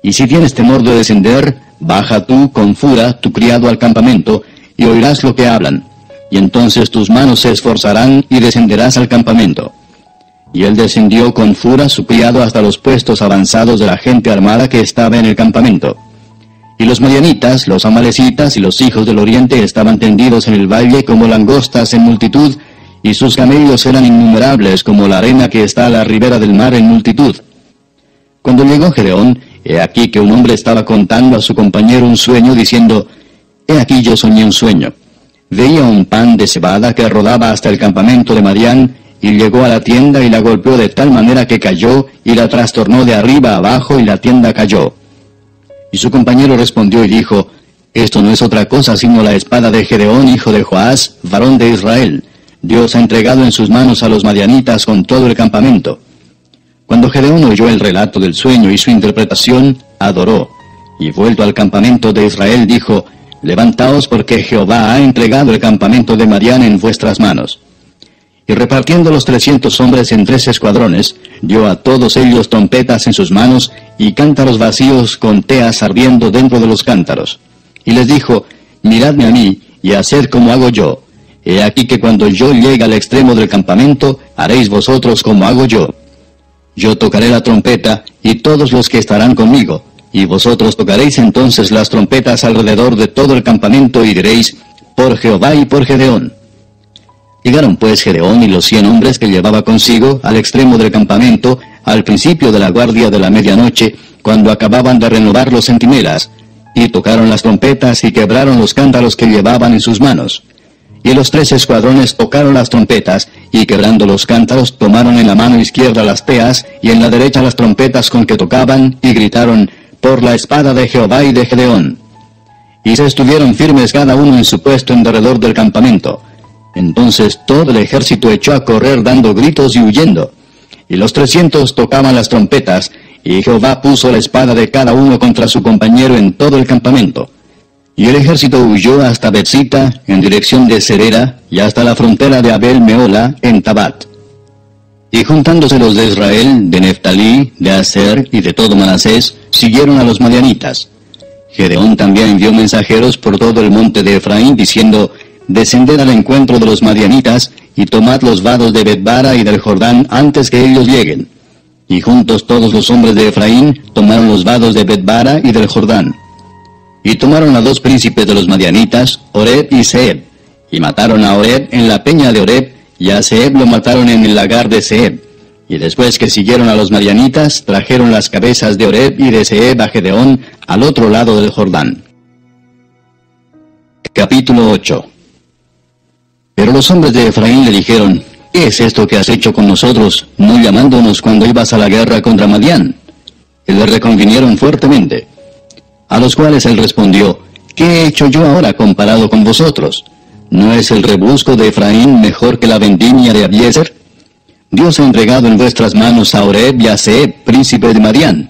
Y si tienes temor de descender, baja tú con Fura, tu criado, al campamento, y oirás lo que hablan. Y entonces tus manos se esforzarán y descenderás al campamento. Y él descendió con Fura, su criado, hasta los puestos avanzados de la gente armada que estaba en el campamento. Y los madianitas, los amalecitas y los hijos del oriente estaban tendidos en el valle como langostas en multitud, y sus camellos eran innumerables como la arena que está a la ribera del mar en multitud. Cuando llegó Gedeón, he aquí que un hombre estaba contando a su compañero un sueño, diciendo, he aquí yo soñé un sueño. Veía un pan de cebada que rodaba hasta el campamento de Madián, y llegó a la tienda y la golpeó de tal manera que cayó, y la trastornó de arriba a abajo, y la tienda cayó. Y su compañero respondió y dijo, esto no es otra cosa sino la espada de Gedeón, hijo de Joás, varón de Israel. Dios ha entregado en sus manos a los madianitas con todo el campamento. Cuando Gedeón oyó el relato del sueño y su interpretación, adoró, y vuelto al campamento de Israel dijo, levantaos porque Jehová ha entregado el campamento de Madián en vuestras manos. Y repartiendo los 300 hombres en 3 escuadrones, dio a todos ellos trompetas en sus manos y cántaros vacíos con teas ardiendo dentro de los cántaros. Y les dijo, miradme a mí y haced como hago yo. He aquí que cuando yo llegue al extremo del campamento, haréis vosotros como hago yo. Yo tocaré la trompeta y todos los que estarán conmigo, y vosotros tocaréis entonces las trompetas alrededor de todo el campamento y diréis, por Jehová y por Gedeón. Llegaron pues Gedeón y los 100 hombres que llevaba consigo al extremo del campamento, al principio de la guardia de la medianoche, cuando acababan de renovar los centinelas, y tocaron las trompetas y quebraron los cántaros que llevaban en sus manos. Y los 3 escuadrones tocaron las trompetas, y quebrando los cántaros tomaron en la mano izquierda las teas, y en la derecha las trompetas con que tocaban, y gritaron, por la espada de Jehová y de Gedeón. Y se estuvieron firmes cada uno en su puesto en derredor del campamento. Entonces todo el ejército echó a correr dando gritos y huyendo. Y los 300 tocaban las trompetas, y Jehová puso la espada de cada uno contra su compañero en todo el campamento. Y el ejército huyó hasta Betzita, en dirección de Serera, y hasta la frontera de Abel Meola, en Tabat. Y juntándose los de Israel, de Neftalí, de Aser y de todo Manasés, siguieron a los madianitas. Gedeón también envió mensajeros por todo el monte de Efraín, diciendo, descended al encuentro de los madianitas, y tomad los vados de Betbara y del Jordán antes que ellos lleguen. Y juntos todos los hombres de Efraín tomaron los vados de Betbara y del Jordán. Y tomaron a 2 príncipes de los madianitas, Oreb y Zeeb, y mataron a Oreb en la peña de Oreb, y a Zeeb lo mataron en el lagar de Zeeb. Y después que siguieron a los madianitas, trajeron las cabezas de Oreb y de Zeeb a Gedeón al otro lado del Jordán. Capítulo 8. Pero los hombres de Efraín le dijeron, ¿qué es esto que has hecho con nosotros, no llamándonos cuando ibas a la guerra contra Madián? Y le reconvinieron fuertemente. A los cuales él respondió, ¿qué he hecho yo ahora comparado con vosotros? ¿No es el rebusco de Efraín mejor que la vendimia de Abiezer? Dios ha entregado en vuestras manos a Oreb y a Zeeb, príncipe de Madián.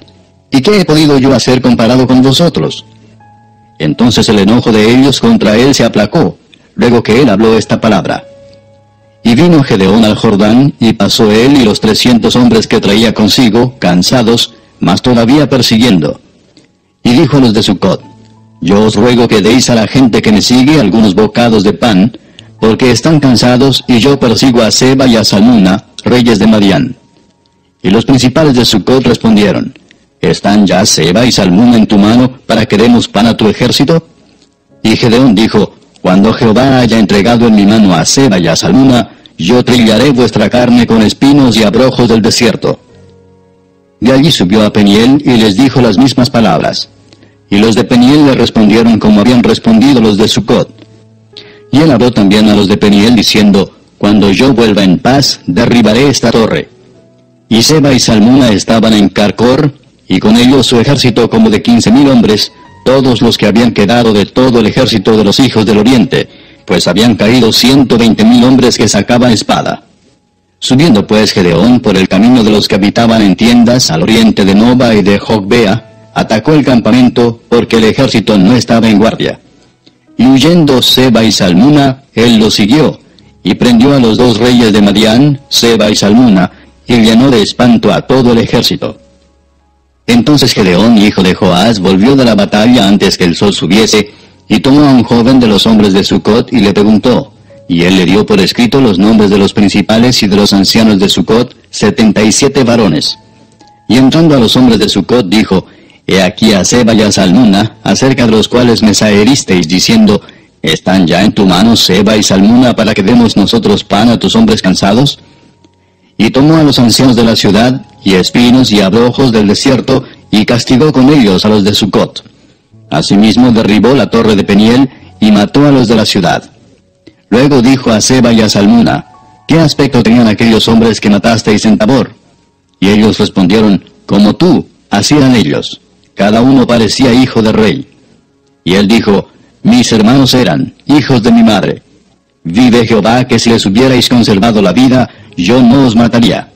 ¿Y qué he podido yo hacer comparado con vosotros? Entonces el enojo de ellos contra él se aplacó, luego que él habló esta palabra. Y vino Gedeón al Jordán, y pasó él y los 300 hombres que traía consigo, cansados, mas todavía persiguiendo. Y dijo a los de Sucot, yo os ruego que deis a la gente que me sigue algunos bocados de pan, porque están cansados, y yo persigo a Seba y a Salmuna, reyes de Madián. Y los principales de Sucot respondieron, ¿están ya Seba y Salmuna en tu mano para que demos pan a tu ejército? Y Gedeón dijo, cuando Jehová haya entregado en mi mano a Seba y a Salmuna, yo trillaré vuestra carne con espinos y abrojos del desierto. De allí subió a Peniel y les dijo las mismas palabras. Y los de Peniel le respondieron como habían respondido los de Sucot. Y él habló también a los de Peniel diciendo, cuando yo vuelva en paz, derribaré esta torre. Y Seba y Salmuna estaban en Carcor, y con ellos su ejército como de 15,000 hombres, todos los que habían quedado de todo el ejército de los hijos del oriente, pues habían caído 120,000 hombres que sacaban espada. Subiendo pues Gedeón por el camino de los que habitaban en tiendas al oriente de Noba y de Jogbea, atacó el campamento porque el ejército no estaba en guardia. Y huyendo Seba y Salmuna, él los siguió, y prendió a los 2 reyes de Madián, Seba y Salmuna, y llenó de espanto a todo el ejército. Entonces Gedeón, hijo de Joás, volvió de la batalla antes que el sol subiese, y tomó a un joven de los hombres de Sucot y le preguntó, y él le dio por escrito los nombres de los principales y de los ancianos de Sucot, 77 varones. Y entrando a los hombres de Sucot dijo, He aquí a Seba y a Salmuna, acerca de los cuales me saheristeis, diciendo, ¿Están ya en tu mano Seba y Salmuna para que demos nosotros pan a tus hombres cansados? Y tomó a los ancianos de la ciudad, y espinos y abrojos del desierto, y castigó con ellos a los de Sucot. Asimismo derribó la torre de Peniel, y mató a los de la ciudad. Luego dijo a Seba y a Salmuna, ¿qué aspecto tenían aquellos hombres que matasteis en Tabor? Y ellos respondieron, como tú, así eran ellos. Cada uno parecía hijo de rey. Y él dijo, mis hermanos eran hijos de mi madre. Vive Jehová que si les hubierais conservado la vida, yo no os mataría.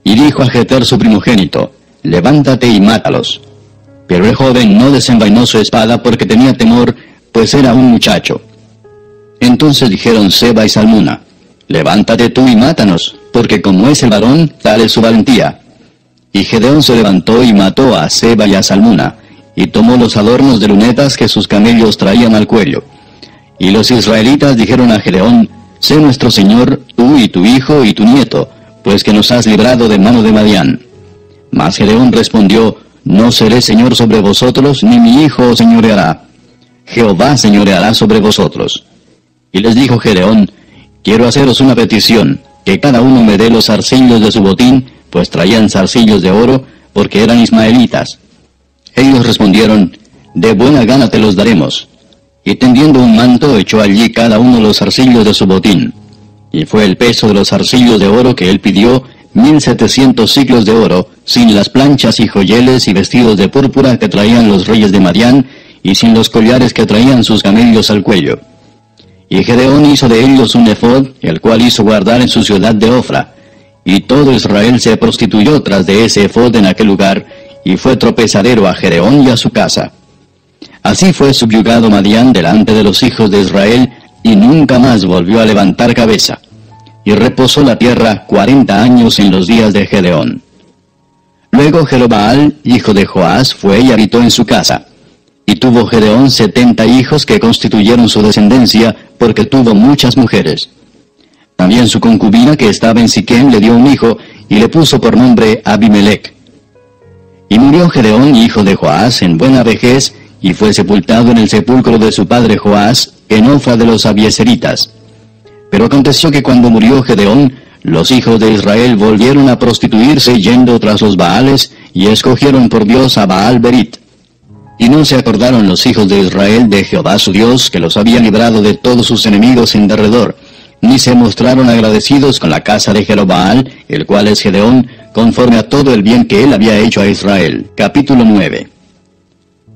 Y dijo a Jeter su primogénito, levántate y mátalos. Pero el joven no desenvainó su espada porque tenía temor, pues era un muchacho. Entonces dijeron Seba y Salmuna, levántate tú y mátanos, porque como es el varón, tal es su valentía. Y Gedeón se levantó y mató a Seba y a Salmuna, y tomó los adornos de lunetas que sus camellos traían al cuello. Y los israelitas dijeron a Gedeón, sé nuestro señor, tú y tu hijo y tu nieto, pues que nos has librado de mano de Madián. Mas Gedeón respondió, no seré señor sobre vosotros, ni mi hijo os señoreará. Jehová señoreará sobre vosotros. Y les dijo Gedeón, quiero haceros una petición, que cada uno me dé los zarcillos de su botín, pues traían zarcillos de oro, porque eran ismaelitas. Ellos respondieron, de buena gana te los daremos. Y tendiendo un manto, echó allí cada uno los zarcillos de su botín. Y fue el peso de los zarcillos de oro que él pidió, 1700 siclos de oro, sin las planchas y joyeles y vestidos de púrpura que traían los reyes de Madián, y sin los collares que traían sus camellos al cuello. Y Gedeón hizo de ellos un efod, el cual hizo guardar en su ciudad de Ofra. Y todo Israel se prostituyó tras de ese efod en aquel lugar, y fue tropezadero a Gedeón y a su casa. Así fue subyugado Madián delante de los hijos de Israel, y nunca más volvió a levantar cabeza. Y reposó la tierra 40 años en los días de Gedeón. Luego Jerobaal, hijo de Joás, fue y habitó en su casa. Y tuvo Gedeón 70 hijos que constituyeron su descendencia, porque tuvo muchas mujeres. También su concubina que estaba en Siquem le dio un hijo, y le puso por nombre Abimelech. Y murió Gedeón, hijo de Joás, en buena vejez, y fue sepultado en el sepulcro de su padre Joás, en Ofra de los Abieseritas. Pero aconteció que cuando murió Gedeón, los hijos de Israel volvieron a prostituirse yendo tras los Baales, y escogieron por Dios a Baal Berit. Y no se acordaron los hijos de Israel de Jehová su Dios, que los había librado de todos sus enemigos en derredor, ni se mostraron agradecidos con la casa de Jerobaal, el cual es Gedeón, conforme a todo el bien que él había hecho a Israel. Capítulo 9.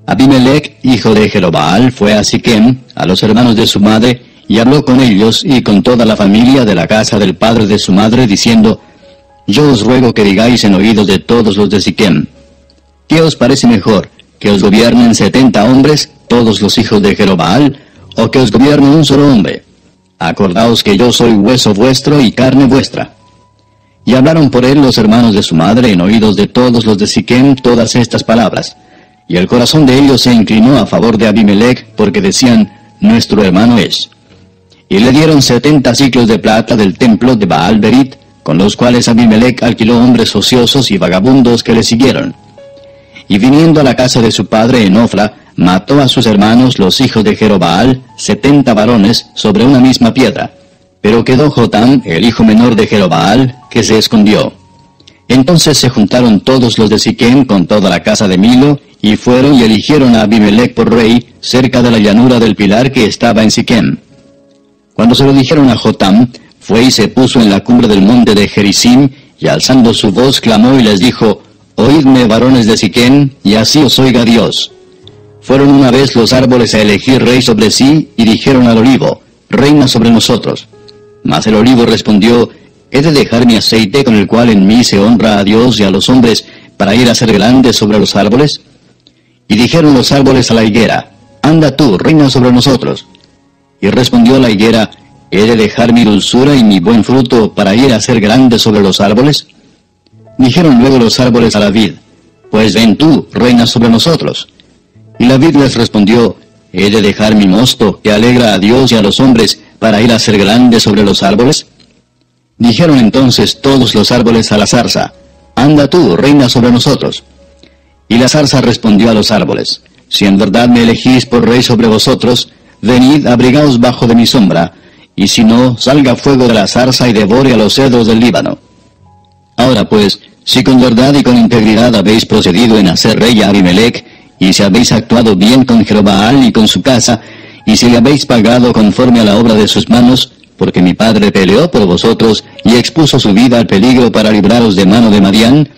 Abimelech, hijo de Jerobaal, fue a Siquem, a los hermanos de su madre, y habló con ellos y con toda la familia de la casa del padre de su madre, diciendo, yo os ruego que digáis en oídos de todos los de Siquem, ¿qué os parece mejor, que os gobiernen 70 hombres, todos los hijos de Jerobaal, o que os gobierne un solo hombre? Acordaos que yo soy hueso vuestro y carne vuestra. Y hablaron por él los hermanos de su madre en oídos de todos los de Siquem todas estas palabras. Y el corazón de ellos se inclinó a favor de Abimelech, porque decían, nuestro hermano es. Y le dieron 70 siclos de plata del templo de Baal Berit, con los cuales Abimelech alquiló hombres ociosos y vagabundos que le siguieron. Y viniendo a la casa de su padre en Ofra, mató a sus hermanos los hijos de Jerobaal, 70 varones, sobre una misma piedra. Pero quedó Jotam, el hijo menor de Jerobaal, que se escondió. Entonces se juntaron todos los de Siquem con toda la casa de Milo, y fueron y eligieron a Abimelech por rey, cerca de la llanura del pilar que estaba en Siquem. Cuando se lo dijeron a Jotam, fue y se puso en la cumbre del monte de Gerizim, y alzando su voz clamó y les dijo, oídme, varones de Siquem, y así os oiga Dios. Fueron una vez los árboles a elegir rey sobre sí, y dijeron al olivo, reina sobre nosotros. Mas el olivo respondió, ¿he de dejar mi aceite con el cual en mí se honra a Dios y a los hombres, para ir a ser grande sobre los árboles? Y dijeron los árboles a la higuera, anda tú, reina sobre nosotros. Y respondió la higuera, ¿he de dejar mi dulzura y mi buen fruto para ir a ser grande sobre los árboles? Dijeron luego los árboles a la vid, Pues ven tú, reina sobre nosotros. Y la vid les respondió, ¿he de dejar mi mosto, que alegra a Dios y a los hombres, para ir a ser grande sobre los árboles? Dijeron entonces todos los árboles a la zarza, anda tú, reina sobre nosotros. Y la zarza respondió a los árboles, si en verdad me elegís por rey sobre vosotros, venid, abrigaos bajo de mi sombra, y si no, salga fuego de la zarza y devore a los cedros del Líbano. Ahora pues, si con verdad y con integridad habéis procedido en hacer rey a Abimelech, y si habéis actuado bien con Jerobbaal y con su casa, y si le habéis pagado conforme a la obra de sus manos, porque mi padre peleó por vosotros y expuso su vida al peligro para libraros de mano de Madián,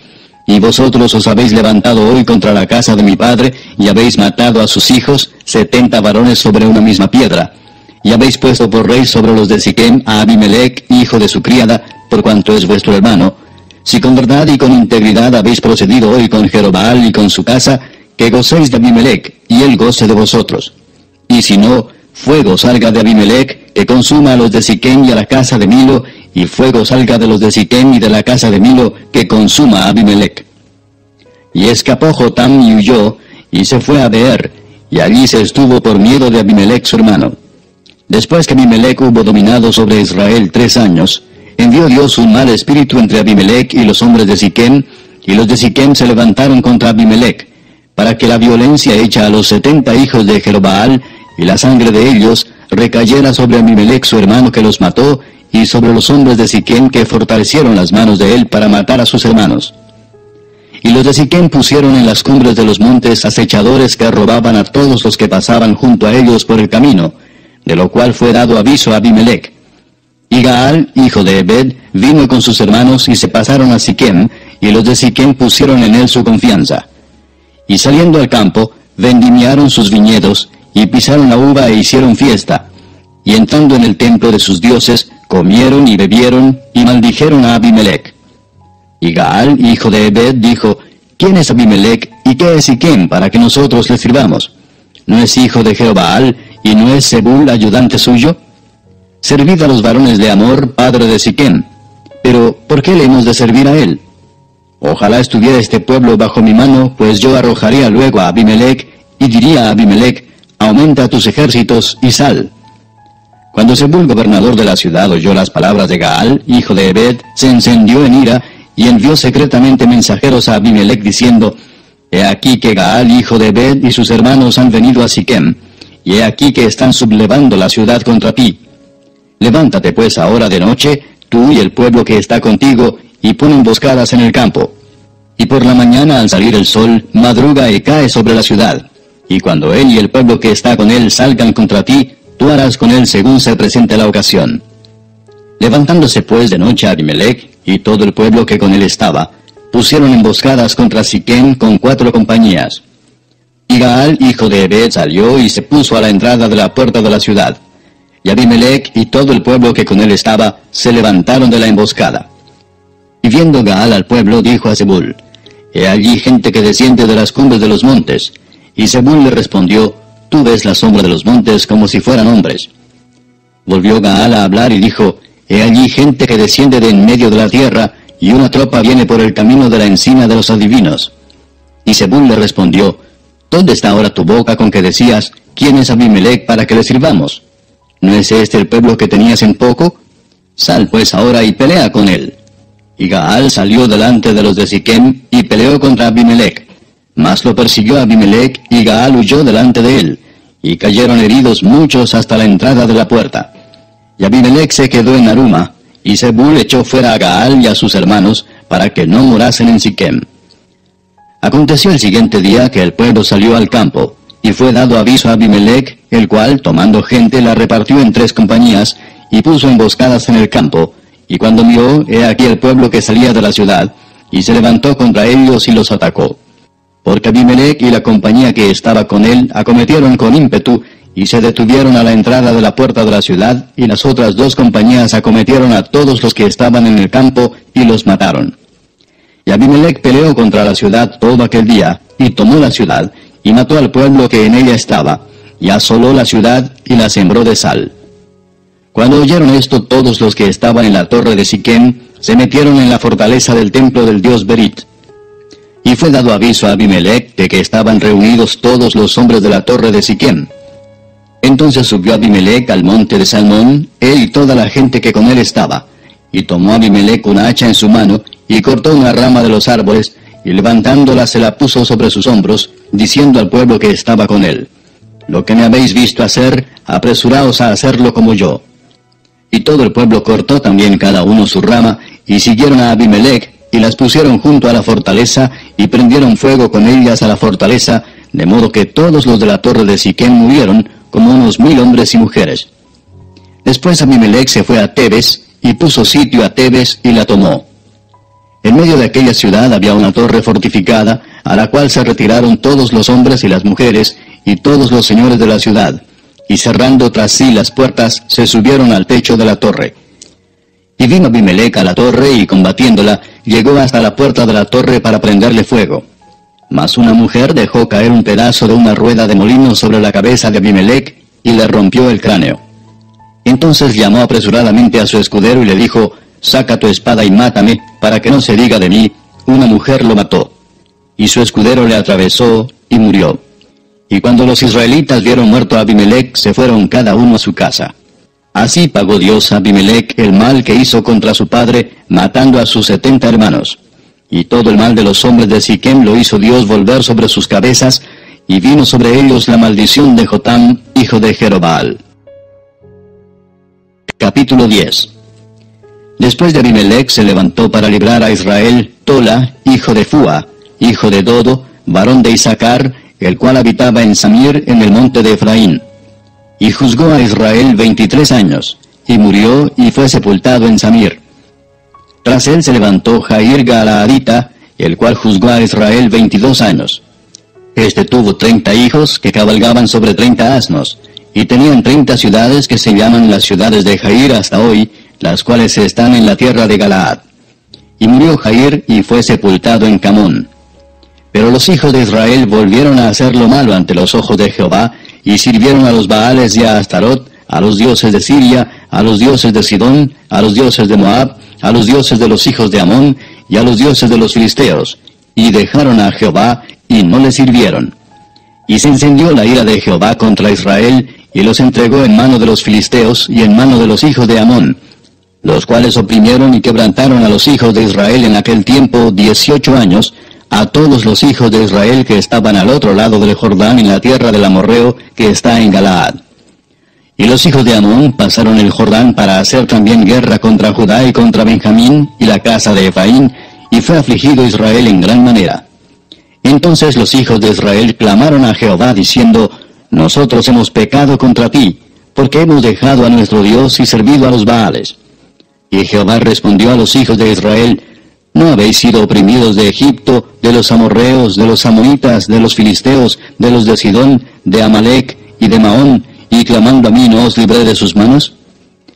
y vosotros os habéis levantado hoy contra la casa de mi padre, y habéis matado a sus hijos, 70 varones sobre una misma piedra, y habéis puesto por rey sobre los de Siquem a Abimelech, hijo de su criada, por cuanto es vuestro hermano. Si con verdad y con integridad habéis procedido hoy con Jerobbaal y con su casa, que gocéis de Abimelech, y él goce de vosotros. Y si no, fuego salga de Abimelech, que consuma a los de Siquem y a la casa de Milo, y fuego salga de los de Siquem y de la casa de Milo, que consuma a Abimelech. Y escapó Jotam y huyó, y se fue a Beer, y allí se estuvo por miedo de Abimelech su hermano. Después que Abimelech hubo dominado sobre Israel 3 años, envió Dios un mal espíritu entre Abimelech y los hombres de Siquem, y los de Siquem se levantaron contra Abimelech, para que la violencia hecha a los 70 hijos de Jerobbaal, y la sangre de ellos, recayera sobre Abimelech su hermano que los mató, y sobre los hombres de Siquem que fortalecieron las manos de él para matar a sus hermanos. Y los de Siquem pusieron en las cumbres de los montes acechadores que robaban a todos los que pasaban junto a ellos por el camino, de lo cual fue dado aviso a Abimelech. Y Gaal, hijo de Ebed, vino con sus hermanos y se pasaron a Siquem, y los de Siquem pusieron en él su confianza. Y saliendo al campo, vendimiaron sus viñedos, y pisaron la uva e hicieron fiesta. Y entrando en el templo de sus dioses, comieron y bebieron, y maldijeron a Abimelech. Y Gaal, hijo de Ebed, dijo, ¿quién es Abimelech, y qué es Siquem, para que nosotros le sirvamos? ¿No es hijo de Jerobbaal, y no es Zebul ayudante suyo? Servid a los varones de Amor, padre de Siquem. Pero, ¿por qué le hemos de servir a él? Ojalá estuviera este pueblo bajo mi mano, pues yo arrojaría luego a Abimelech, y diría a Abimelech, aumenta tus ejércitos y sal. Cuando Zebul, gobernador de la ciudad, oyó las palabras de Gaal, hijo de Ebed, se encendió en ira, y envió secretamente mensajeros a Abimelech diciendo, he aquí que Gaal, hijo de Ebed, y sus hermanos han venido a Siquem, y he aquí que están sublevando la ciudad contra ti. Levántate pues ahora de noche, tú y el pueblo que está contigo, y pon emboscadas en el campo. Y por la mañana al salir el sol, madruga y cae sobre la ciudad. Y cuando él y el pueblo que está con él salgan contra ti, tú harás con él según se presente la ocasión. Levantándose pues de noche Abimelech, y todo el pueblo que con él estaba, pusieron emboscadas contra Siquem con 4 compañías. Y Gaal, hijo de Ebed, salió y se puso a la entrada de la puerta de la ciudad. Y Abimelech y todo el pueblo que con él estaba, se levantaron de la emboscada. Y viendo Gaal al pueblo, dijo a Zebul, he allí gente que desciende de las cumbres de los montes. Y Zebul le respondió, tú ves la sombra de los montes como si fueran hombres. Volvió Gaal a hablar y dijo, he allí gente que desciende de en medio de la tierra, y una tropa viene por el camino de la encina de los adivinos. Y Zebul le respondió, ¿dónde está ahora tu boca con que decías, quién es Abimelech para que le sirvamos? ¿No es este el pueblo que tenías en poco? Sal pues ahora y pelea con él. Y Gaal salió delante de los de Siquem, y peleó contra Abimelech. Mas lo persiguió Abimelech, y Gaal huyó delante de él, y cayeron heridos muchos hasta la entrada de la puerta. Y Abimelech se quedó en Aruma, y Zebul echó fuera a Gaal y a sus hermanos, para que no morasen en Siquem. Aconteció el siguiente día que el pueblo salió al campo, y fue dado aviso a Abimelech, el cual, tomando gente, la repartió en 3 compañías, y puso emboscadas en el campo, y cuando miró, he aquí el pueblo que salía de la ciudad, y se levantó contra ellos y los atacó. Porque Abimelech y la compañía que estaba con él acometieron con ímpetu, y se detuvieron a la entrada de la puerta de la ciudad, y las otras 2 compañías acometieron a todos los que estaban en el campo, y los mataron. Y Abimelech peleó contra la ciudad todo aquel día, y tomó la ciudad, y mató al pueblo que en ella estaba, y asoló la ciudad, y la sembró de sal. Cuando oyeron esto, todos los que estaban en la torre de Siquem, se metieron en la fortaleza del templo del dios Berit. Y fue dado aviso a Abimelech de que estaban reunidos todos los hombres de la torre de Siquem. Entonces subió Abimelech al monte de Salmón, él y toda la gente que con él estaba. Y tomó Abimelech una hacha en su mano, y cortó una rama de los árboles, y levantándola se la puso sobre sus hombros, diciendo al pueblo que estaba con él: Lo que me habéis visto hacer, apresuraos a hacerlo como yo. Y todo el pueblo cortó también cada uno su rama, y siguieron a Abimelech, y las pusieron junto a la fortaleza, y prendieron fuego con ellas a la fortaleza, de modo que todos los de la torre de Siquem murieron, como unos 1000 hombres y mujeres. Después Abimelech se fue a Tebes, y puso sitio a Tebes, y la tomó. En medio de aquella ciudad había una torre fortificada, a la cual se retiraron todos los hombres y las mujeres, y todos los señores de la ciudad, y cerrando tras sí las puertas, se subieron al techo de la torre. Y vino Abimelech a la torre, y combatiéndola, llegó hasta la puerta de la torre para prenderle fuego. Mas una mujer dejó caer un pedazo de una rueda de molino sobre la cabeza de Abimelech, y le rompió el cráneo. Entonces llamó apresuradamente a su escudero y le dijo: Saca tu espada y mátame, para que no se diga de mí, una mujer lo mató. Y su escudero le atravesó, y murió. Y cuando los israelitas vieron muerto a Abimelech, se fueron cada uno a su casa. Así pagó Dios a Abimelech el mal que hizo contra su padre, matando a sus 70 hermanos. Y todo el mal de los hombres de Siquem lo hizo Dios volver sobre sus cabezas, y vino sobre ellos la maldición de Jotam, hijo de Jerobaal. Capítulo 10. Después de Abimelech se levantó para librar a Israel Tola, hijo de Fua, hijo de Dodo, varón de Isaacar, el cual habitaba en Samir, en el monte de Efraín. Y juzgó a Israel 23 años, y murió y fue sepultado en Samir. Tras él se levantó Jair Galaadita, el cual juzgó a Israel 22 años. Este tuvo 30 hijos que cabalgaban sobre 30 asnos, y tenían 30 ciudades que se llaman las ciudades de Jair hasta hoy, las cuales están en la tierra de Galaad. Y murió Jair y fue sepultado en Camón. Pero los hijos de Israel volvieron a hacer lo malo ante los ojos de Jehová, y sirvieron a los Baales y a Astarot, a los dioses de Siria, a los dioses de Sidón, a los dioses de Moab, a los dioses de los hijos de Amón, y a los dioses de los filisteos, y dejaron a Jehová, y no le sirvieron. Y se encendió la ira de Jehová contra Israel, y los entregó en mano de los filisteos, y en mano de los hijos de Amón, los cuales oprimieron y quebrantaron a los hijos de Israel en aquel tiempo 18 años, a todos los hijos de Israel que estaban al otro lado del Jordán en la tierra del amorreo que está en Galaad. Y los hijos de Amón pasaron el Jordán para hacer también guerra contra Judá y contra Benjamín y la casa de Efraín, y fue afligido Israel en gran manera. Entonces los hijos de Israel clamaron a Jehová diciendo: Nosotros hemos pecado contra ti, porque hemos dejado a nuestro Dios y servido a los Baales. Y Jehová respondió a los hijos de Israel: ¿No habéis sido oprimidos de Egipto, de los amorreos, de los amonitas, de los filisteos, de los de Sidón, de Amalec y de Maón, y clamando a mí no os libré de sus manos?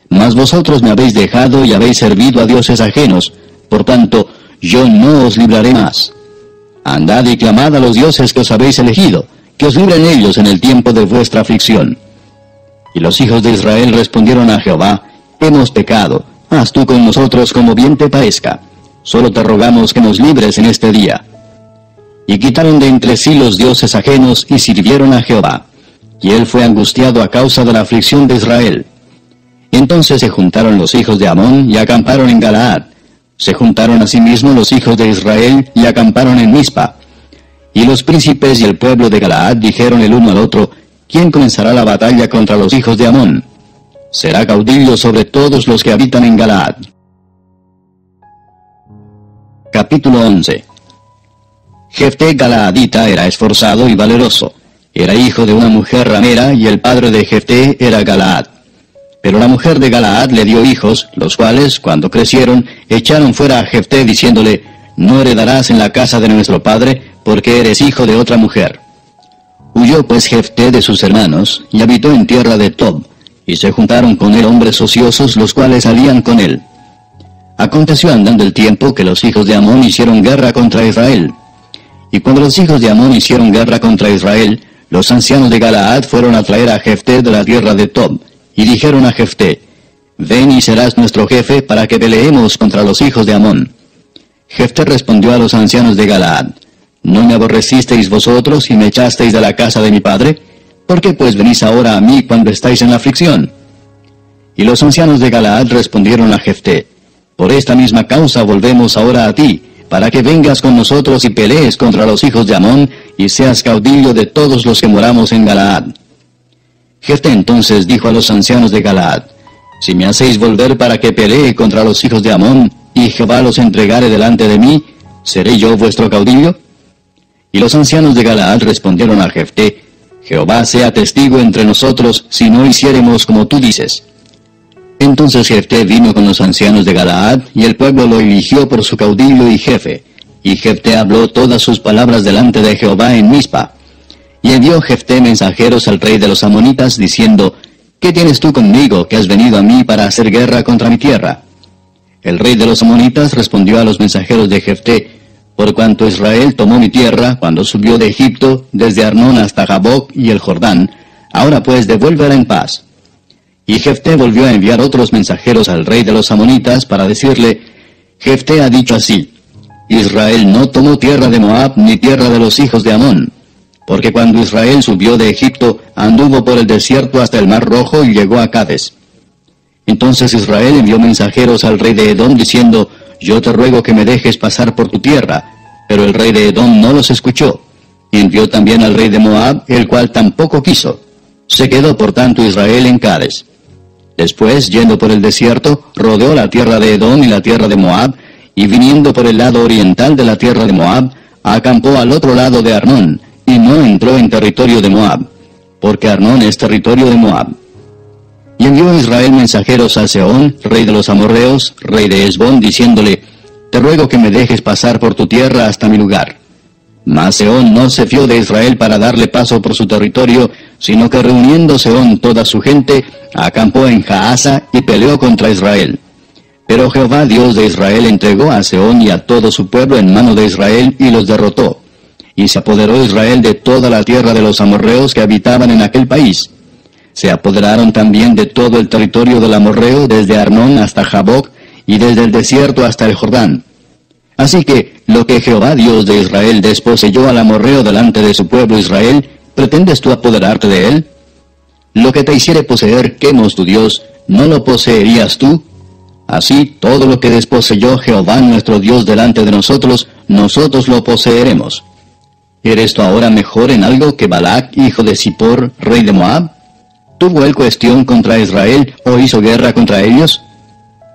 Mas vosotros me habéis dejado y habéis servido a dioses ajenos, por tanto, yo no os libraré más. Andad y clamad a los dioses que os habéis elegido, que os libren ellos en el tiempo de vuestra aflicción. Y los hijos de Israel respondieron a Jehová: Hemos pecado, haz tú con nosotros como bien te parezca. Solo te rogamos que nos libres en este día. Y quitaron de entre sí los dioses ajenos y sirvieron a Jehová. Y él fue angustiado a causa de la aflicción de Israel. Entonces se juntaron los hijos de Amón y acamparon en Galaad. Se juntaron asimismo los hijos de Israel y acamparon en Mizpa. Y los príncipes y el pueblo de Galaad dijeron el uno al otro: ¿Quién comenzará la batalla contra los hijos de Amón? Será caudillo sobre todos los que habitan en Galaad. Capítulo 11. Jefté Galaadita era esforzado y valeroso. Era hijo de una mujer ramera, y el padre de Jefté era Galaad. Pero la mujer de Galaad le dio hijos, los cuales, cuando crecieron, echaron fuera a Jefté, diciéndole: No heredarás en la casa de nuestro padre, porque eres hijo de otra mujer. Huyó pues Jefté de sus hermanos, y habitó en tierra de Tob, y se juntaron con él hombres ociosos, los cuales salían con él. Aconteció andando el tiempo que los hijos de Amón hicieron guerra contra Israel. Y cuando los hijos de Amón hicieron guerra contra Israel, los ancianos de Galaad fueron a traer a Jefté de la tierra de Tob, y dijeron a Jefté: Ven y serás nuestro jefe para que peleemos contra los hijos de Amón. Jefté respondió a los ancianos de Galaad: ¿No me aborrecisteis vosotros y me echasteis de la casa de mi padre? ¿Por qué pues venís ahora a mí cuando estáis en aflicción? Y los ancianos de Galaad respondieron a Jefté: Por esta misma causa volvemos ahora a ti, para que vengas con nosotros y pelees contra los hijos de Amón, y seas caudillo de todos los que moramos en Galaad. Jefté entonces dijo a los ancianos de Galaad: Si me hacéis volver para que pelee contra los hijos de Amón, y Jehová los entregare delante de mí, ¿seré yo vuestro caudillo? Y los ancianos de Galaad respondieron a Jefté: Jehová sea testigo entre nosotros, si no hiciéremos como tú dices. Entonces Jefté vino con los ancianos de Galaad, y el pueblo lo eligió por su caudillo y jefe. Y Jefté habló todas sus palabras delante de Jehová en Mizpa. Y envió Jefté mensajeros al rey de los amonitas, diciendo: ¿Qué tienes tú conmigo, que has venido a mí para hacer guerra contra mi tierra? El rey de los amonitas respondió a los mensajeros de Jefté: Por cuanto Israel tomó mi tierra, cuando subió de Egipto, desde Arnón hasta Jaboc y el Jordán, ahora pues devuélvela en paz. Y Jefté volvió a enviar otros mensajeros al rey de los amonitas para decirle: Jefté ha dicho así: Israel no tomó tierra de Moab ni tierra de los hijos de Amón, porque cuando Israel subió de Egipto, anduvo por el desierto hasta el mar Rojo y llegó a Cades. Entonces Israel envió mensajeros al rey de Edom diciendo: Yo te ruego que me dejes pasar por tu tierra. Pero el rey de Edom no los escuchó. Y envió también al rey de Moab, el cual tampoco quiso. Se quedó por tanto Israel en Cades. Después, yendo por el desierto, rodeó la tierra de Edom y la tierra de Moab, y viniendo por el lado oriental de la tierra de Moab, acampó al otro lado de Arnón, y no entró en territorio de Moab, porque Arnón es territorio de Moab. Y envió Israel mensajeros a Sehón, rey de los amorreos, rey de Hesbón, diciéndole: Te ruego que me dejes pasar por tu tierra hasta mi lugar. Mas Sehón no se fió de Israel para darle paso por su territorio, sino que reuniendo Sehón toda su gente, acampó en Jaasa y peleó contra Israel. Pero Jehová Dios de Israel entregó a Sehón y a todo su pueblo en mano de Israel y los derrotó. Y se apoderó Israel de toda la tierra de los amorreos que habitaban en aquel país. Se apoderaron también de todo el territorio del amorreo, desde Arnón hasta Jaboc, y desde el desierto hasta el Jordán. Así que, lo que Jehová Dios de Israel desposeyó al amorreo delante de su pueblo Israel, ¿pretendes tú apoderarte de él? Lo que te hiciere poseer Quemos tu Dios, ¿no lo poseerías tú? Así, todo lo que desposeyó Jehová nuestro Dios delante de nosotros, nosotros lo poseeremos. ¿Eres tú ahora mejor en algo que Balac, hijo de Zippor, rey de Moab? ¿Tuvo él cuestión contra Israel o hizo guerra contra ellos?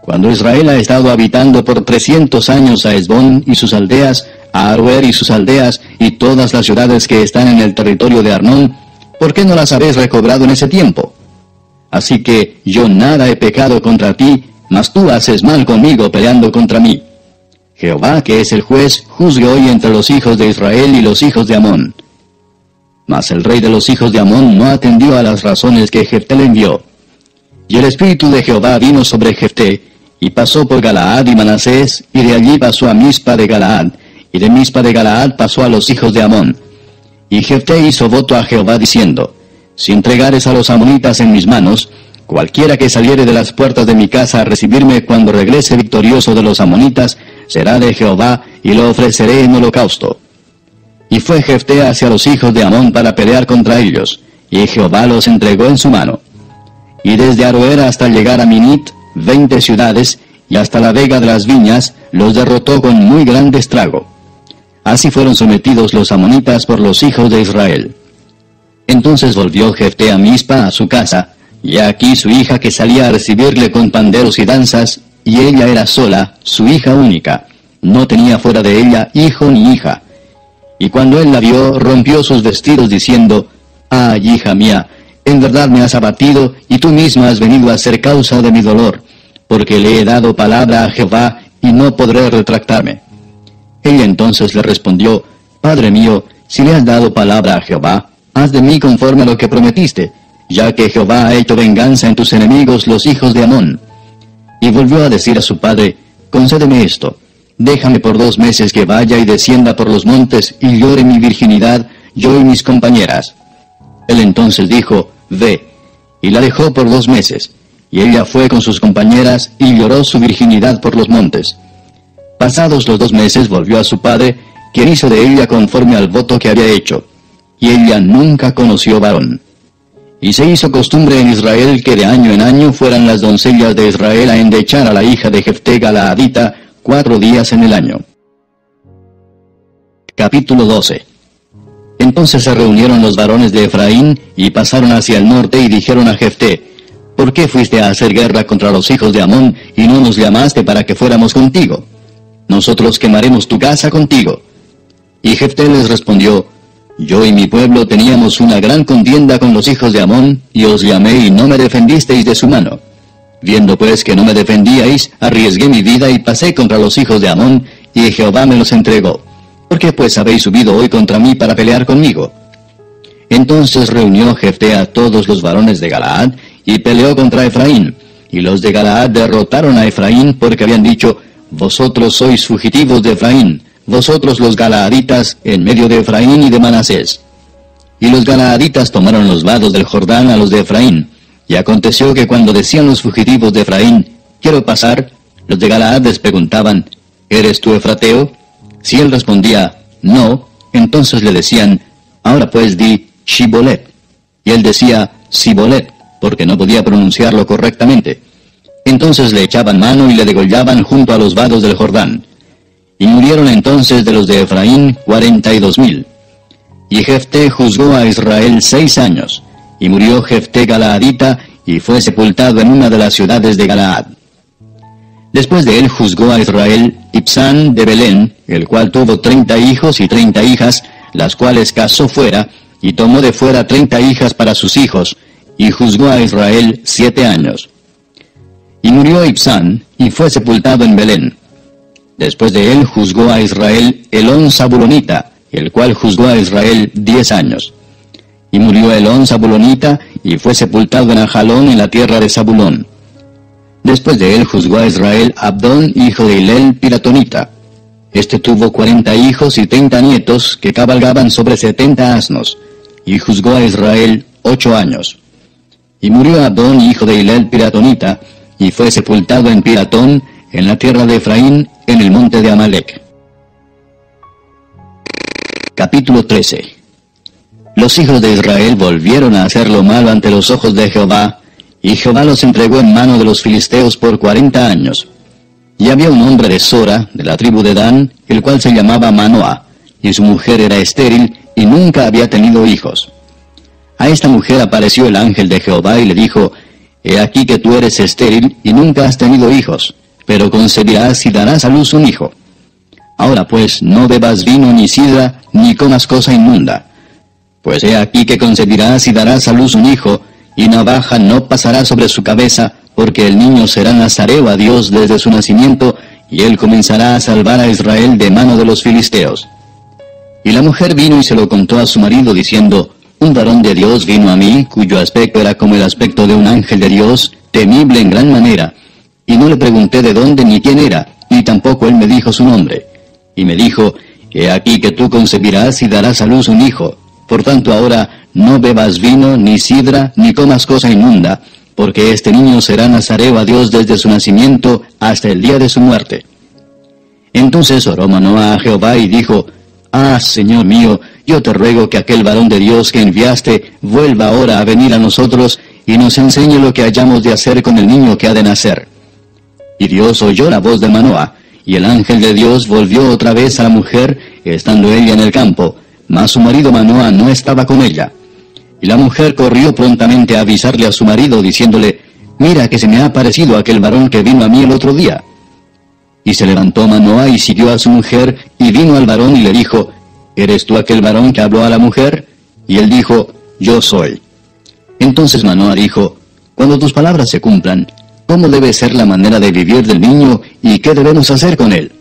Cuando Israel ha estado habitando por 300 años a Hesbón y sus aldeas, a Aroer y sus aldeas, y todas las ciudades que están en el territorio de Arnón, ¿por qué no las habéis recobrado en ese tiempo? Así que yo nada he pecado contra ti, mas tú haces mal conmigo peleando contra mí. Jehová, que es el juez, juzgue hoy entre los hijos de Israel y los hijos de Amón. Mas el rey de los hijos de Amón no atendió a las razones que Jefté le envió. Y el espíritu de Jehová vino sobre Jefté, y pasó por Galaad y Manasés, y de allí pasó a Mizpa de Galaad, y de Mizpa de Galaad pasó a los hijos de Amón. Y Jefté hizo voto a Jehová diciendo: Si entregares a los amonitas en mis manos, cualquiera que saliere de las puertas de mi casa a recibirme cuando regrese victorioso de los amonitas, será de Jehová, y lo ofreceré en holocausto. Y fue Jefté hacia los hijos de Amón para pelear contra ellos, y Jehová los entregó en su mano. Y desde Aroer hasta llegar a Minit, 20 ciudades, y hasta la vega de las viñas, los derrotó con muy grande estrago. Así fueron sometidos los amonitas por los hijos de Israel. Entonces volvió Jefté a Mizpa, a su casa, y aquí su hija que salía a recibirle con panderos y danzas, y ella era sola, su hija única, no tenía fuera de ella hijo ni hija. Y cuando él la vio, rompió sus vestidos diciendo: Ay, hija mía, en verdad me has abatido, y tú misma has venido a ser causa de mi dolor, porque le he dado palabra a Jehová, y no podré retractarme. Ella entonces le respondió: Padre mío, si le has dado palabra a Jehová, haz de mí conforme a lo que prometiste, ya que Jehová ha hecho venganza en tus enemigos, los hijos de Amón. Y volvió a decir a su padre: Concédeme esto, déjame por 2 meses que vaya y descienda por los montes, y llore mi virginidad, yo y mis compañeras. Él entonces dijo: Ve. Y la dejó por 2 meses. Y ella fue con sus compañeras, y lloró su virginidad por los montes. Pasados los 2 meses volvió a su padre, quien hizo de ella conforme al voto que había hecho. Y ella nunca conoció varón. Y se hizo costumbre en Israel que de año en año fueran las doncellas de Israel a endechar a la hija de Jefté Galaadita 4 días en el año. Capítulo 12. Entonces se reunieron los varones de Efraín y pasaron hacia el norte y dijeron a Jefté: ¿Por qué fuiste a hacer guerra contra los hijos de Amón y no nos llamaste para que fuéramos contigo? Nosotros quemaremos tu casa contigo. Y Jefté les respondió: Yo y mi pueblo teníamos una gran contienda con los hijos de Amón, y os llamé y no me defendisteis de su mano. Viendo pues que no me defendíais, arriesgué mi vida y pasé contra los hijos de Amón, y Jehová me los entregó. ¿Por qué pues habéis subido hoy contra mí para pelear conmigo? Entonces reunió Jefté a todos los varones de Galaad, y peleó contra Efraín. Y los de Galaad derrotaron a Efraín, porque habían dicho: Vosotros sois fugitivos de Efraín, vosotros los galaaditas, en medio de Efraín y de Manasés. Y los galaaditas tomaron los vados del Jordán a los de Efraín. Y aconteció que cuando decían los fugitivos de Efraín: Quiero pasar, los de Galaad les preguntaban: ¿Eres tú efrateo? Si él respondía: No, entonces le decían: Ahora pues di Shibolet. Y él decía Sibolet, porque no podía pronunciarlo correctamente. Entonces le echaban mano y le degollaban junto a los vados del Jordán. Y murieron entonces de los de Efraín 42,000. Y Jefté juzgó a Israel 6 años. Y murió Jefté Galaadita, y fue sepultado en una de las ciudades de Galaad. Después de él juzgó a Israel Ibsán de Belén, el cual tuvo 30 hijos y 30 hijas, las cuales casó fuera, y tomó de fuera 30 hijas para sus hijos, y juzgó a Israel 7 años. Y murió Ibsán, y fue sepultado en Belén. Después de él juzgó a Israel Elón Zabulonita, el cual juzgó a Israel 10 años. Y murió Elón Zabulonita, y fue sepultado en Ajalón, en la tierra de Zabulón. Después de él juzgó a Israel Abdón, hijo de Hilel Piratonita. Este tuvo 40 hijos y 30 nietos, que cabalgaban sobre 70 asnos. Y juzgó a Israel 8 años. Y murió Abdón, hijo de Hilel Piratonita, y fue sepultado en Piratón, en la tierra de Efraín, en el monte de Amalec. Capítulo 13. Los hijos de Israel volvieron a hacer lo malo ante los ojos de Jehová, y Jehová los entregó en mano de los filisteos por 40 años. Y había un hombre de Sora, de la tribu de Dan, el cual se llamaba Manoah, y su mujer era estéril, y nunca había tenido hijos. A esta mujer apareció el ángel de Jehová y le dijo: He aquí que tú eres estéril, y nunca has tenido hijos, pero concebirás y darás a luz un hijo. Ahora pues, no bebas vino ni sidra, ni comas cosa inmunda. Pues he aquí que concebirás y darás a luz un hijo, y navaja no pasará sobre su cabeza, porque el niño será nazareo a Dios desde su nacimiento, y él comenzará a salvar a Israel de mano de los filisteos. Y la mujer vino y se lo contó a su marido, diciendo: Un varón de Dios vino a mí, cuyo aspecto era como el aspecto de un ángel de Dios, temible en gran manera. Y no le pregunté de dónde ni quién era, ni tampoco él me dijo su nombre. Y me dijo: He aquí que tú concebirás y darás a luz un hijo. Por tanto ahora no bebas vino, ni sidra, ni comas cosa inmunda, porque este niño será nazareo a Dios desde su nacimiento hasta el día de su muerte. Entonces oró Manoah a Jehová y dijo: Ah, Señor mío, yo te ruego que aquel varón de Dios que enviaste vuelva ahora a venir a nosotros y nos enseñe lo que hayamos de hacer con el niño que ha de nacer. Y Dios oyó la voz de Manoah, y el ángel de Dios volvió otra vez a la mujer, estando ella en el campo, mas su marido Manoah no estaba con ella. Y la mujer corrió prontamente a avisarle a su marido, diciéndole: Mira que se me ha aparecido aquel varón que vino a mí el otro día. Y se levantó Manoah y siguió a su mujer, y vino al varón y le dijo: ¿Eres tú aquel varón que habló a la mujer? Y él dijo: Yo soy. Entonces Manoah dijo: Cuando tus palabras se cumplan, ¿cómo debe ser la manera de vivir del niño, y qué debemos hacer con él?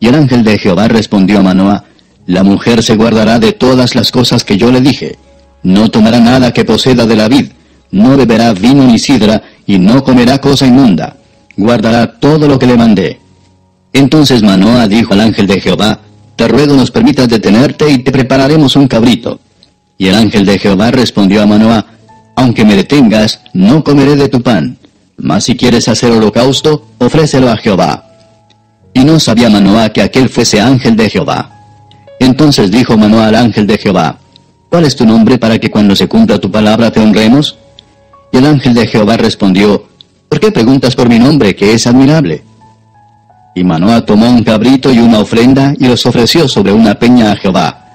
Y el ángel de Jehová respondió a Manoah: La mujer se guardará de todas las cosas que yo le dije. No tomará nada que proceda de la vid, no beberá vino ni sidra, y no comerá cosa inmunda. Guardará todo lo que le mandé. Entonces Manoah dijo al ángel de Jehová: Te ruego nos permitas detenerte y te prepararemos un cabrito. Y el ángel de Jehová respondió a Manoah: Aunque me detengas, no comeré de tu pan. Mas si quieres hacer holocausto, ofrécelo a Jehová. Y no sabía Manoah que aquel fuese ángel de Jehová. Entonces dijo Manoah al ángel de Jehová: ¿Cuál es tu nombre para que cuando se cumpla tu palabra te honremos? Y el ángel de Jehová respondió: ¿Por qué preguntas por mi nombre, que es admirable? Y Manoah tomó un cabrito y una ofrenda, y los ofreció sobre una peña a Jehová.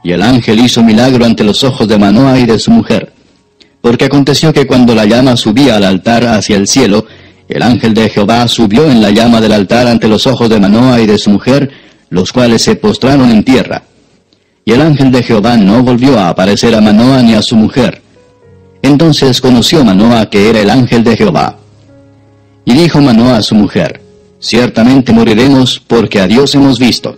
Y el ángel hizo milagro ante los ojos de Manoah y de su mujer. Porque aconteció que cuando la llama subía al altar hacia el cielo, el ángel de Jehová subió en la llama del altar ante los ojos de Manoah y de su mujer, los cuales se postraron en tierra. Y el ángel de Jehová no volvió a aparecer a Manoah ni a su mujer. Entonces conoció Manoah que era el ángel de Jehová. Y dijo Manoah a su mujer: Ciertamente moriremos, porque a Dios hemos visto.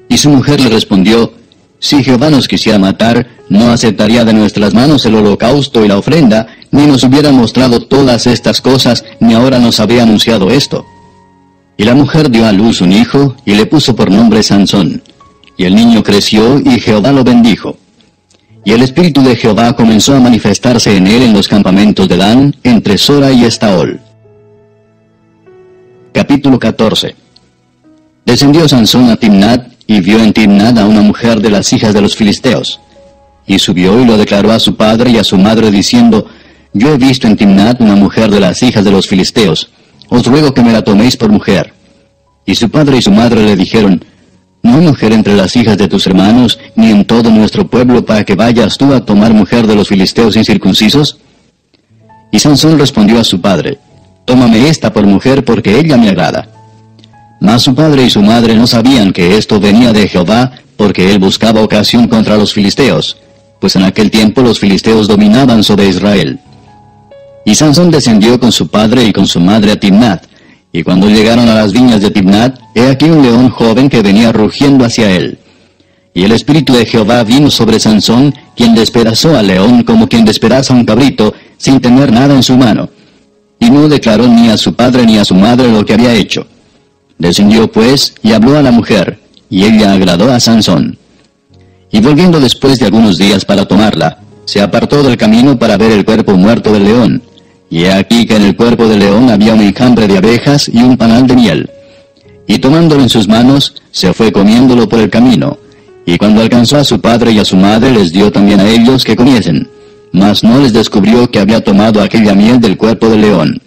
Y su mujer le respondió: Si Jehová nos quisiera matar, no aceptaría de nuestras manos el holocausto y la ofrenda, ni nos hubiera mostrado todas estas cosas, ni ahora nos habría anunciado esto. Y la mujer dio a luz un hijo, y le puso por nombre Sansón. Y el niño creció, y Jehová lo bendijo. Y el espíritu de Jehová comenzó a manifestarse en él en los campamentos de Dan, entre Sora y Estaol. Capítulo 14. Descendió Sansón a Timnat, y vio en Timnat a una mujer de las hijas de los filisteos. Y subió y lo declaró a su padre y a su madre, diciendo: Yo he visto en Timnat una mujer de las hijas de los filisteos. Os ruego que me la toméis por mujer. Y su padre y su madre le dijeron: No hay mujer entre las hijas de tus hermanos, ni en todo nuestro pueblo, para que vayas tú a tomar mujer de los filisteos incircuncisos. Y Sansón respondió a su padre: Tómame esta por mujer, porque ella me agrada. Mas su padre y su madre no sabían que esto venía de Jehová, porque él buscaba ocasión contra los filisteos, pues en aquel tiempo los filisteos dominaban sobre Israel. Y Sansón descendió con su padre y con su madre a Timnat, y cuando llegaron a las viñas de Timnat, he aquí un león joven que venía rugiendo hacia él. Y el espíritu de Jehová vino sobre Sansón, quien despedazó al león como quien despedaza un cabrito, sin tener nada en su mano. Y no declaró ni a su padre ni a su madre lo que había hecho. Descendió pues, y habló a la mujer, y ella agradó a Sansón. Y volviendo después de algunos días para tomarla, se apartó del camino para ver el cuerpo muerto del león. Y he aquí que en el cuerpo del león había un enjambre de abejas y un panal de miel. Y tomándolo en sus manos, se fue comiéndolo por el camino. Y cuando alcanzó a su padre y a su madre, les dio también a ellos que comiesen. Mas no les descubrió que había tomado aquella miel del cuerpo del león.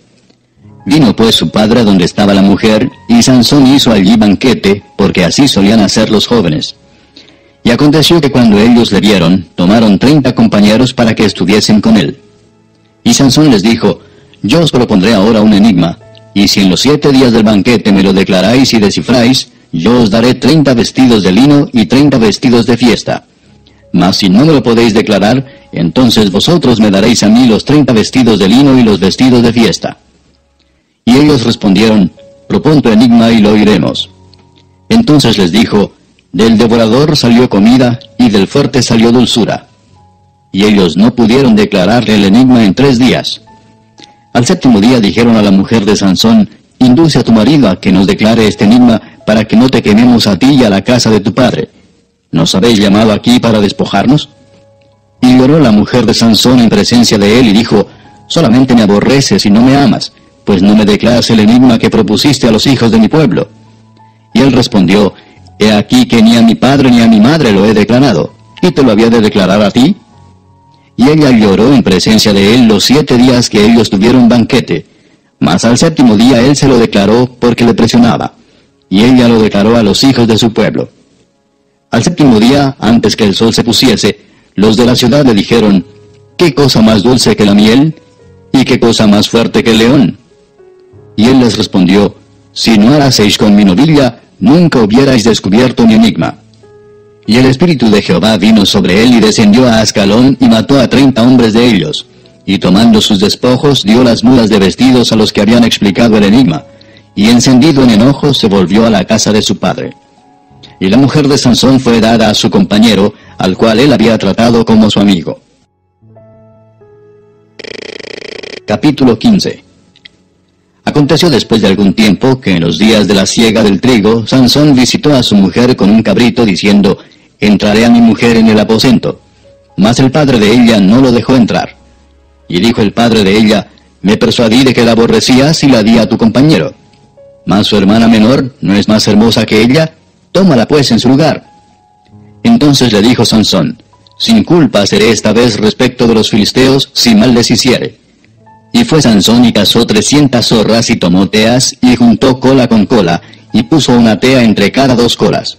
Vino pues su padre a donde estaba la mujer, y Sansón hizo allí banquete, porque así solían hacer los jóvenes. Y aconteció que cuando ellos le vieron, tomaron 30 compañeros para que estuviesen con él. Y Sansón les dijo: Yo os propondré ahora un enigma, y si en los 7 días del banquete me lo declaráis y descifráis, yo os daré 30 vestidos de lino y 30 vestidos de fiesta. Mas si no me lo podéis declarar, entonces vosotros me daréis a mí los 30 vestidos de lino y los vestidos de fiesta. Y ellos respondieron: Propón tu enigma y lo oiremos. Entonces les dijo: Del devorador salió comida, y del fuerte salió dulzura. Y ellos no pudieron declararle el enigma en 3 días. Al 7º día dijeron a la mujer de Sansón: Induce a tu marido a que nos declare este enigma, para que no te quememos a ti y a la casa de tu padre. ¿Nos habéis llamado aquí para despojarnos? Y lloró la mujer de Sansón en presencia de él, y dijo: Solamente me aborreces y no me amas, pues no me declaras el enigma que propusiste a los hijos de mi pueblo. Y él respondió: He aquí que ni a mi padre ni a mi madre lo he declarado, ¿y te lo había de declarar a ti? Y ella lloró en presencia de él los 7 días que ellos tuvieron banquete, mas al 7º día él se lo declaró porque le presionaba, y ella lo declaró a los hijos de su pueblo. Al 7º día, antes que el sol se pusiese, los de la ciudad le dijeron: ¿Qué cosa más dulce que la miel? ¿Y qué cosa más fuerte que el león? Y él les respondió: Si no haraseis con mi novilla, nunca hubierais descubierto mi enigma. Y el espíritu de Jehová vino sobre él, y descendió a Ascalón, y mató a 30 hombres de ellos. Y tomando sus despojos, dio las mudas de vestidos a los que habían explicado el enigma. Y encendido en enojo, se volvió a la casa de su padre. Y la mujer de Sansón fue dada a su compañero, al cual él había tratado como su amigo. Capítulo 15. Aconteció después de algún tiempo que en los días de la siega del trigo, Sansón visitó a su mujer con un cabrito, diciendo: Entraré a mi mujer en el aposento. Mas el padre de ella no lo dejó entrar. Y dijo el padre de ella: Me persuadí de que la aborrecías y la di a tu compañero. Mas su hermana menor no es más hermosa que ella, tómala pues en su lugar. Entonces le dijo Sansón: sin culpa seré esta vez respecto de los filisteos, si mal les hiciere. Y fue Sansón y cazó 300 zorras y tomó teas, y juntó cola con cola, y puso una tea entre cada 2 colas.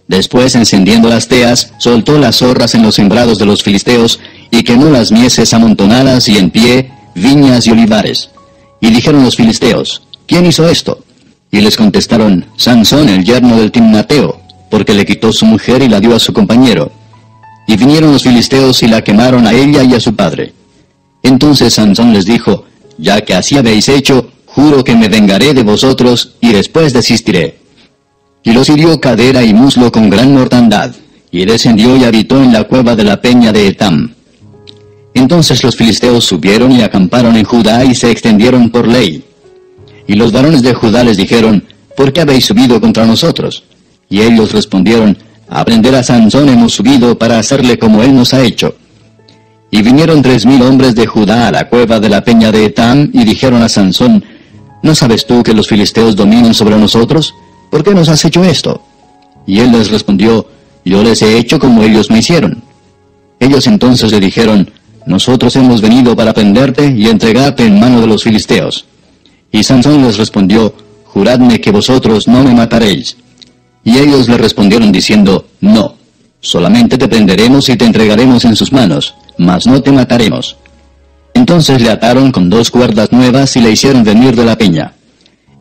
Después, encendiendo las teas, soltó las zorras en los sembrados de los filisteos, y quemó las mieses amontonadas y en pie, viñas y olivares. Y dijeron los filisteos: ¿quién hizo esto? Y les contestaron: Sansón, el yerno del Timnateo, porque le quitó su mujer y la dio a su compañero. Y vinieron los filisteos y la quemaron a ella y a su padre. Entonces Sansón les dijo: ya que así habéis hecho, juro que me vengaré de vosotros, y después desistiré. Y los hirió cadera y muslo con gran mortandad, y descendió y habitó en la cueva de la peña de Etam. Entonces los filisteos subieron y acamparon en Judá y se extendieron por ley. Y los varones de Judá les dijeron: ¿por qué habéis subido contra nosotros? Y ellos respondieron: a prender a Sansón hemos subido para hacerle como él nos ha hecho. Y vinieron 3000 hombres de Judá a la cueva de la peña de Etam, y dijeron a Sansón: ¿no sabes tú que los filisteos dominan sobre nosotros? ¿Por qué nos has hecho esto? Y él les respondió: yo les he hecho como ellos me hicieron. Ellos entonces le dijeron: nosotros hemos venido para prenderte y entregarte en mano de los filisteos. Y Sansón les respondió: juradme que vosotros no me mataréis. Y ellos le respondieron diciendo: no, solamente te prenderemos y te entregaremos en sus manos, mas no te mataremos. Entonces le ataron con 2 cuerdas nuevas y le hicieron venir de la peña.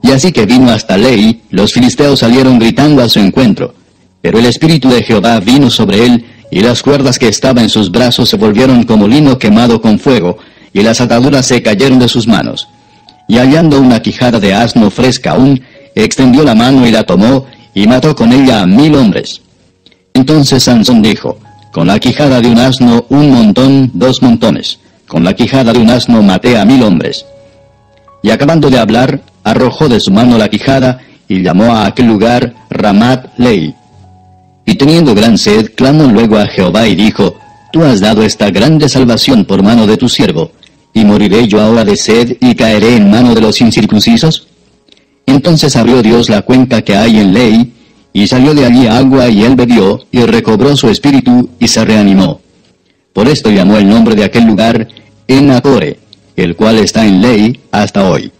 Y así que vino hasta Lei, los filisteos salieron gritando a su encuentro. Pero el Espíritu de Jehová vino sobre él, y las cuerdas que estaban en sus brazos se volvieron como lino quemado con fuego, y las ataduras se cayeron de sus manos. Y hallando una quijada de asno fresca aún, extendió la mano y la tomó, y mató con ella a 1000 hombres. Entonces Sansón dijo: con la quijada de un asno 1 montón, 2 montones. Con la quijada de un asno maté a 1000 hombres. Y acabando de hablar, arrojó de su mano la quijada, y llamó a aquel lugar Ramat Lei. Y teniendo gran sed, clamó luego a Jehová y dijo: tú has dado esta grande salvación por mano de tu siervo, ¿y moriré yo ahora de sed y caeré en mano de los incircuncisos? Entonces abrió Dios la cuenca que hay en Lei, y salió de allí agua, y él bebió, y recobró su espíritu, y se reanimó. Por esto llamó el nombre de aquel lugar Enhakkore, el cual está en Lei hasta hoy.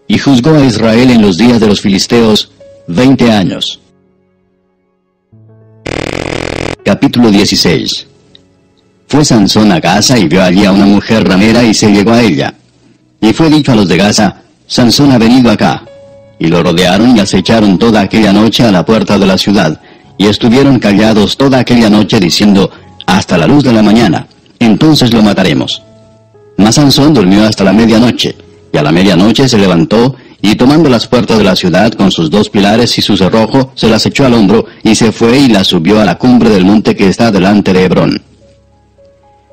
Y juzgó a Israel en los días de los filisteos 20 años. Capítulo 16. Fue Sansón a Gaza y vio allí a una mujer ramera y se llegó a ella. Y fue dicho a los de Gaza: Sansón ha venido acá. Y lo rodearon y acecharon toda aquella noche a la puerta de la ciudad, y estuvieron callados toda aquella noche diciendo: hasta la luz de la mañana, entonces lo mataremos. Mas Sansón durmió hasta la medianoche, y a la medianoche se levantó, y tomando las puertas de la ciudad con sus 2 pilares y su cerrojo, se las echó al hombro, y se fue y las subió a la cumbre del monte que está delante de Hebrón.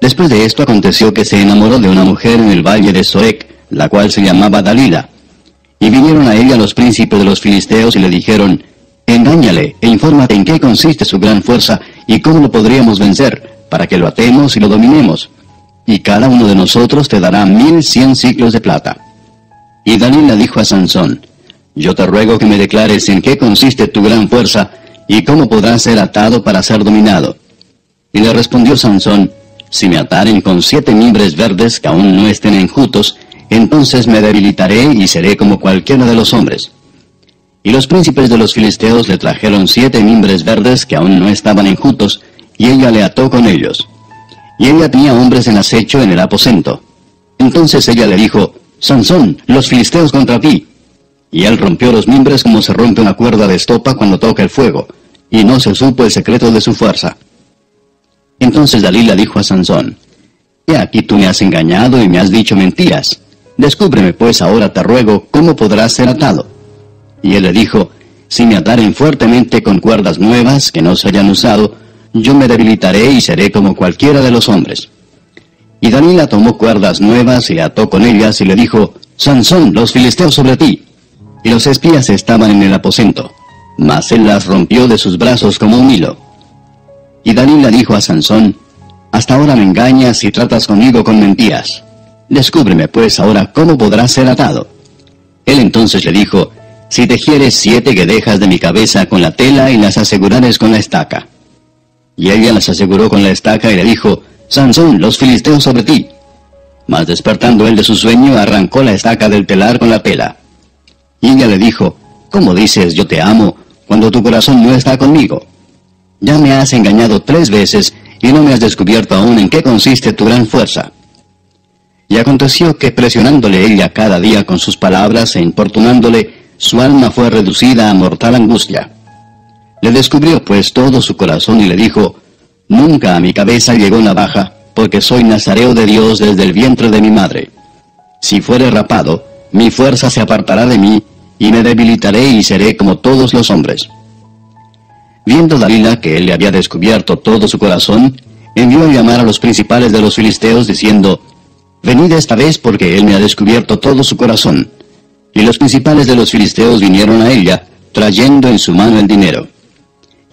Después de esto aconteció que se enamoró de una mujer en el valle de Sorek, la cual se llamaba Dalila. Y vinieron a ella los príncipes de los filisteos y le dijeron: engáñale e infórmate en qué consiste su gran fuerza y cómo lo podríamos vencer, para que lo atemos y lo dominemos. Y cada uno de nosotros te dará 1100 siclos de plata. Y Dalila dijo a Sansón: yo te ruego que me declares en qué consiste tu gran fuerza y cómo podrás ser atado para ser dominado. Y le respondió Sansón: si me ataren con 7 mimbres verdes que aún no estén enjutos, entonces me debilitaré y seré como cualquiera de los hombres. Y los príncipes de los filisteos le trajeron 7 mimbres verdes que aún no estaban enjutos, y ella le ató con ellos. Y ella tenía hombres en acecho en el aposento. Entonces ella le dijo: Sansón, los filisteos contra ti. Y él rompió los mimbres como se rompe una cuerda de estopa cuando toca el fuego, y no se supo el secreto de su fuerza. Entonces Dalila dijo a Sansón: he aquí tú me has engañado y me has dicho mentiras. Descúbreme pues ahora, te ruego, cómo podrás ser atado. Y él le dijo: si me ataren fuertemente con cuerdas nuevas que no se hayan usado, yo me debilitaré y seré como cualquiera de los hombres. Y Dalila tomó cuerdas nuevas y le ató con ellas y le dijo: Sansón, los filisteos sobre ti. Y los espías estaban en el aposento, mas él las rompió de sus brazos como un hilo. Y Dalila dijo a Sansón: hasta ahora me engañas y tratas conmigo con mentiras. Descúbreme pues ahora cómo podrás ser atado. Él entonces le dijo: si tejieres 7 guedejas de mi cabeza con la tela y las asegurares con la estaca. Y ella las aseguró con la estaca y le dijo, Sansón, los filisteos sobre ti. Mas despertando él de su sueño, arrancó la estaca del telar con la pela. Y ella le dijo, ¿cómo dices yo te amo, cuando tu corazón no está conmigo? Ya me has engañado 3 veces, y no me has descubierto aún en qué consiste tu gran fuerza. Y aconteció que presionándole ella cada día con sus palabras e importunándole, su alma fue reducida a mortal angustia. Le descubrió pues todo su corazón y le dijo, nunca a mi cabeza llegó navaja, porque soy nazareo de Dios desde el vientre de mi madre. Si fuere rapado, mi fuerza se apartará de mí, y me debilitaré y seré como todos los hombres. Viendo Dalila que él le había descubierto todo su corazón, envió a llamar a los principales de los filisteos, diciendo, venid esta vez porque él me ha descubierto todo su corazón. Y los principales de los filisteos vinieron a ella, trayendo en su mano el dinero.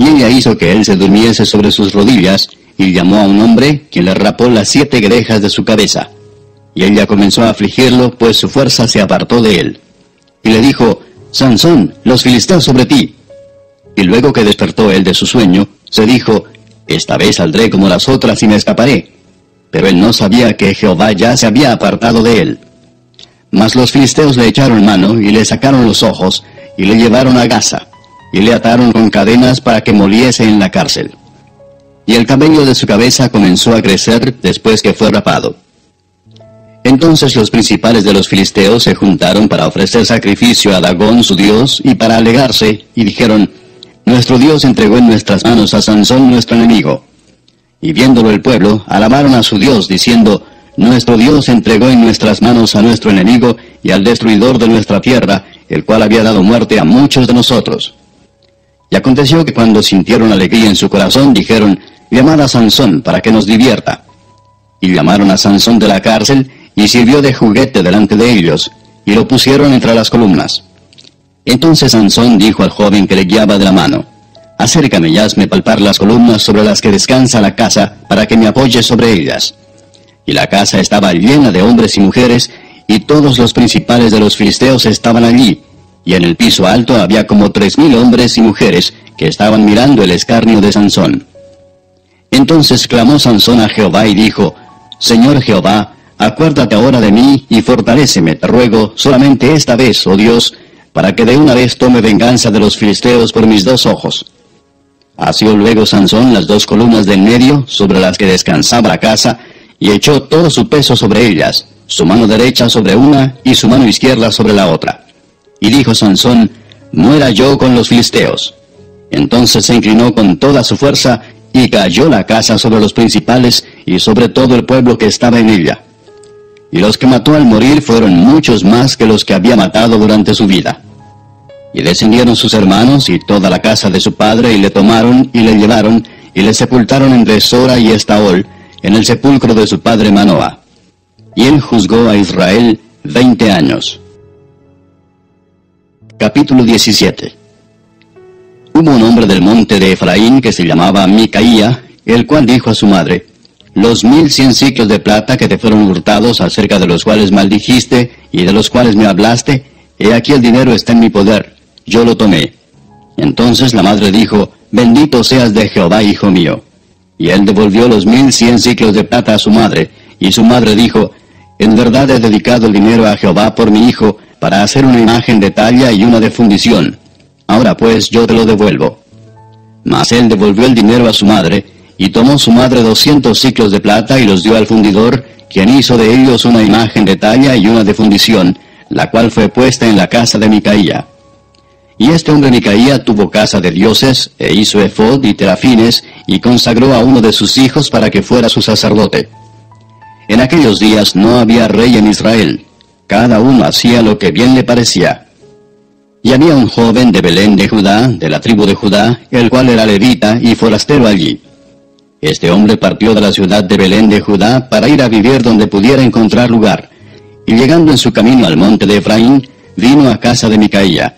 Y ella hizo que él se durmiese sobre sus rodillas, y llamó a un hombre, quien le rapó las 7 grejas de su cabeza. Y ella comenzó a afligirlo, pues su fuerza se apartó de él. Y le dijo, Sansón, los filisteos sobre ti. Y luego que despertó él de su sueño, se dijo, esta vez saldré como las otras y me escaparé. Pero él no sabía que Jehová ya se había apartado de él. Mas los filisteos le echaron mano, y le sacaron los ojos, y le llevaron a Gaza, y le ataron con cadenas para que moliese en la cárcel. Y el cabello de su cabeza comenzó a crecer después que fue rapado. Entonces los principales de los filisteos se juntaron para ofrecer sacrificio a Dagón su dios, y para alegarse, y dijeron, nuestro Dios entregó en nuestras manos a Sansón nuestro enemigo. Y viéndolo el pueblo, alabaron a su Dios, diciendo, nuestro Dios entregó en nuestras manos a nuestro enemigo y al destruidor de nuestra tierra, el cual había dado muerte a muchos de nosotros. Y aconteció que cuando sintieron alegría en su corazón, dijeron, llamad a Sansón para que nos divierta. Y llamaron a Sansón de la cárcel, y sirvió de juguete delante de ellos, y lo pusieron entre las columnas. Entonces Sansón dijo al joven que le guiaba de la mano, acércame y hazme palpar las columnas sobre las que descansa la casa, para que me apoye sobre ellas. Y la casa estaba llena de hombres y mujeres, y todos los principales de los filisteos estaban allí, y en el piso alto había como 3,000 hombres y mujeres que estaban mirando el escarnio de Sansón. Entonces clamó Sansón a Jehová y dijo, Señor Jehová, acuérdate ahora de mí y fortaléceme, te ruego, solamente esta vez, oh Dios, para que de una vez tome venganza de los filisteos por mis 2 ojos. Asió luego Sansón las 2 columnas del medio, sobre las que descansaba la casa, y echó todo su peso sobre ellas, su mano derecha sobre una, y su mano izquierda sobre la otra. Y dijo Sansón, muera yo con los filisteos. Entonces se inclinó con toda su fuerza, y cayó la casa sobre los principales, y sobre todo el pueblo que estaba en ella. Y los que mató al morir fueron muchos más que los que había matado durante su vida. Y descendieron sus hermanos y toda la casa de su padre, y le tomaron y le llevaron, y le sepultaron entre Sora y Estaol, en el sepulcro de su padre Manoah. Y él juzgó a Israel 20 años. Capítulo 17. Hubo un hombre del monte de Efraín que se llamaba Micaía, el cual dijo a su madre, los 1,100 siclos de plata que te fueron hurtados, acerca de los cuales maldijiste y de los cuales me hablaste, he aquí el dinero está en mi poder, yo lo tomé. Entonces la madre dijo, bendito seas de Jehová, hijo mío. Y él devolvió los 1,100 siclos de plata a su madre, y su madre dijo, en verdad he dedicado el dinero a Jehová por mi hijo, para hacer una imagen de talla y una de fundición. Ahora pues yo te lo devuelvo. Mas él devolvió el dinero a su madre, y tomó su madre 200 siclos de plata y los dio al fundidor, quien hizo de ellos una imagen de talla y una de fundición, la cual fue puesta en la casa de Micaía. Y este hombre Micaía tuvo casa de dioses, e hizo efod y terafines, y consagró a uno de sus hijos para que fuera su sacerdote. En aquellos días no había rey en Israel, cada uno hacía lo que bien le parecía. Y había un joven de Belén de Judá, de la tribu de Judá, el cual era levita y forastero allí. Este hombre partió de la ciudad de Belén de Judá para ir a vivir donde pudiera encontrar lugar, y llegando en su camino al monte de Efraín, vino a casa de Micaía.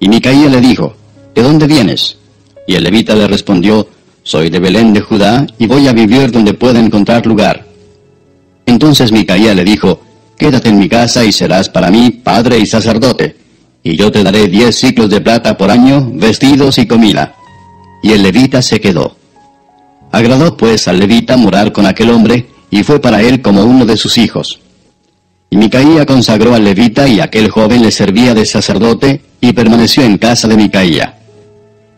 Y Micaía le dijo, ¿de dónde vienes? Y el levita le respondió, soy de Belén de Judá, y voy a vivir donde pueda encontrar lugar. Entonces Micaía le dijo, quédate en mi casa y serás para mí padre y sacerdote, y yo te daré 10 siclos de plata por año, vestidos y comida. Y el levita se quedó. Agradó pues al levita morar con aquel hombre, y fue para él como uno de sus hijos. Y Micaía consagró al levita, y aquel joven le servía de sacerdote, y permaneció en casa de Micaía.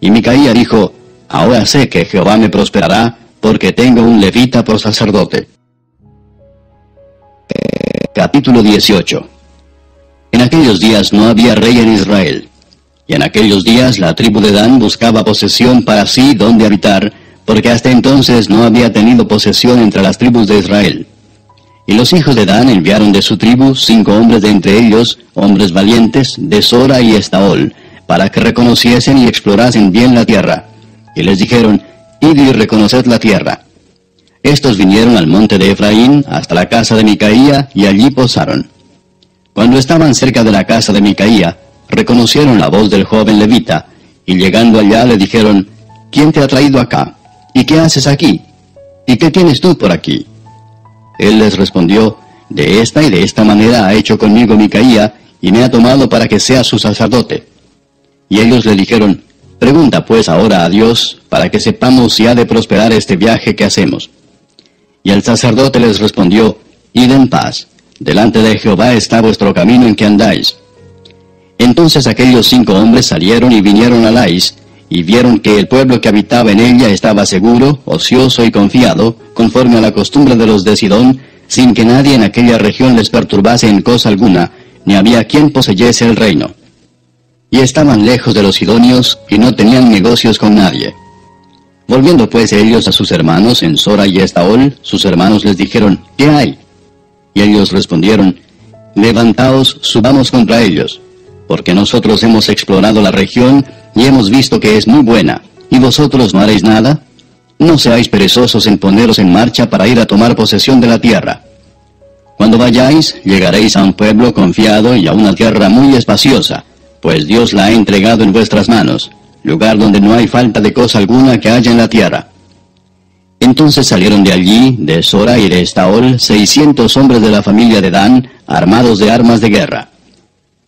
Y Micaía dijo, ahora sé que Jehová me prosperará, porque tengo un levita por sacerdote. Capítulo 18. En aquellos días no había rey en Israel. Y en aquellos días la tribu de Dan buscaba posesión para sí donde habitar, porque hasta entonces no había tenido posesión entre las tribus de Israel. Y los hijos de Dan enviaron de su tribu 5 hombres de entre ellos, hombres valientes, de Sora y Estaol, para que reconociesen y explorasen bien la tierra. Y les dijeron, id y reconoced la tierra. Estos vinieron al monte de Efraín, hasta la casa de Micaía, y allí posaron. Cuando estaban cerca de la casa de Micaía, reconocieron la voz del joven levita, y llegando allá le dijeron, ¿quién te ha traído acá? ¿Y qué haces aquí? ¿Y qué tienes tú por aquí? Él les respondió, de esta y de esta manera ha hecho conmigo Micaía, y me ha tomado para que sea su sacerdote. Y ellos le dijeron, pregunta pues ahora a Dios, para que sepamos si ha de prosperar este viaje que hacemos. Y el sacerdote les respondió, id en paz, delante de Jehová está vuestro camino en que andáis. Entonces aquellos 5 hombres salieron y vinieron a Lais, y vieron que el pueblo que habitaba en ella estaba seguro, ocioso y confiado, conforme a la costumbre de los de Sidón, sin que nadie en aquella región les perturbase en cosa alguna, ni había quien poseyese el reino. Y estaban lejos de los sidonios, y no tenían negocios con nadie. Volviendo pues ellos a sus hermanos en Sora y Estaol, sus hermanos les dijeron, ¿qué hay? Y ellos respondieron, levantaos, subamos contra ellos, porque nosotros hemos explorado la región, y hemos visto que es muy buena, ¿y vosotros no haréis nada? No seáis perezosos en poneros en marcha para ir a tomar posesión de la tierra. Cuando vayáis, llegaréis a un pueblo confiado y a una tierra muy espaciosa, pues Dios la ha entregado en vuestras manos, lugar donde no hay falta de cosa alguna que haya en la tierra. Entonces salieron de allí, de Sora y de Estaol, 600 hombres de la familia de Dan, armados de armas de guerra.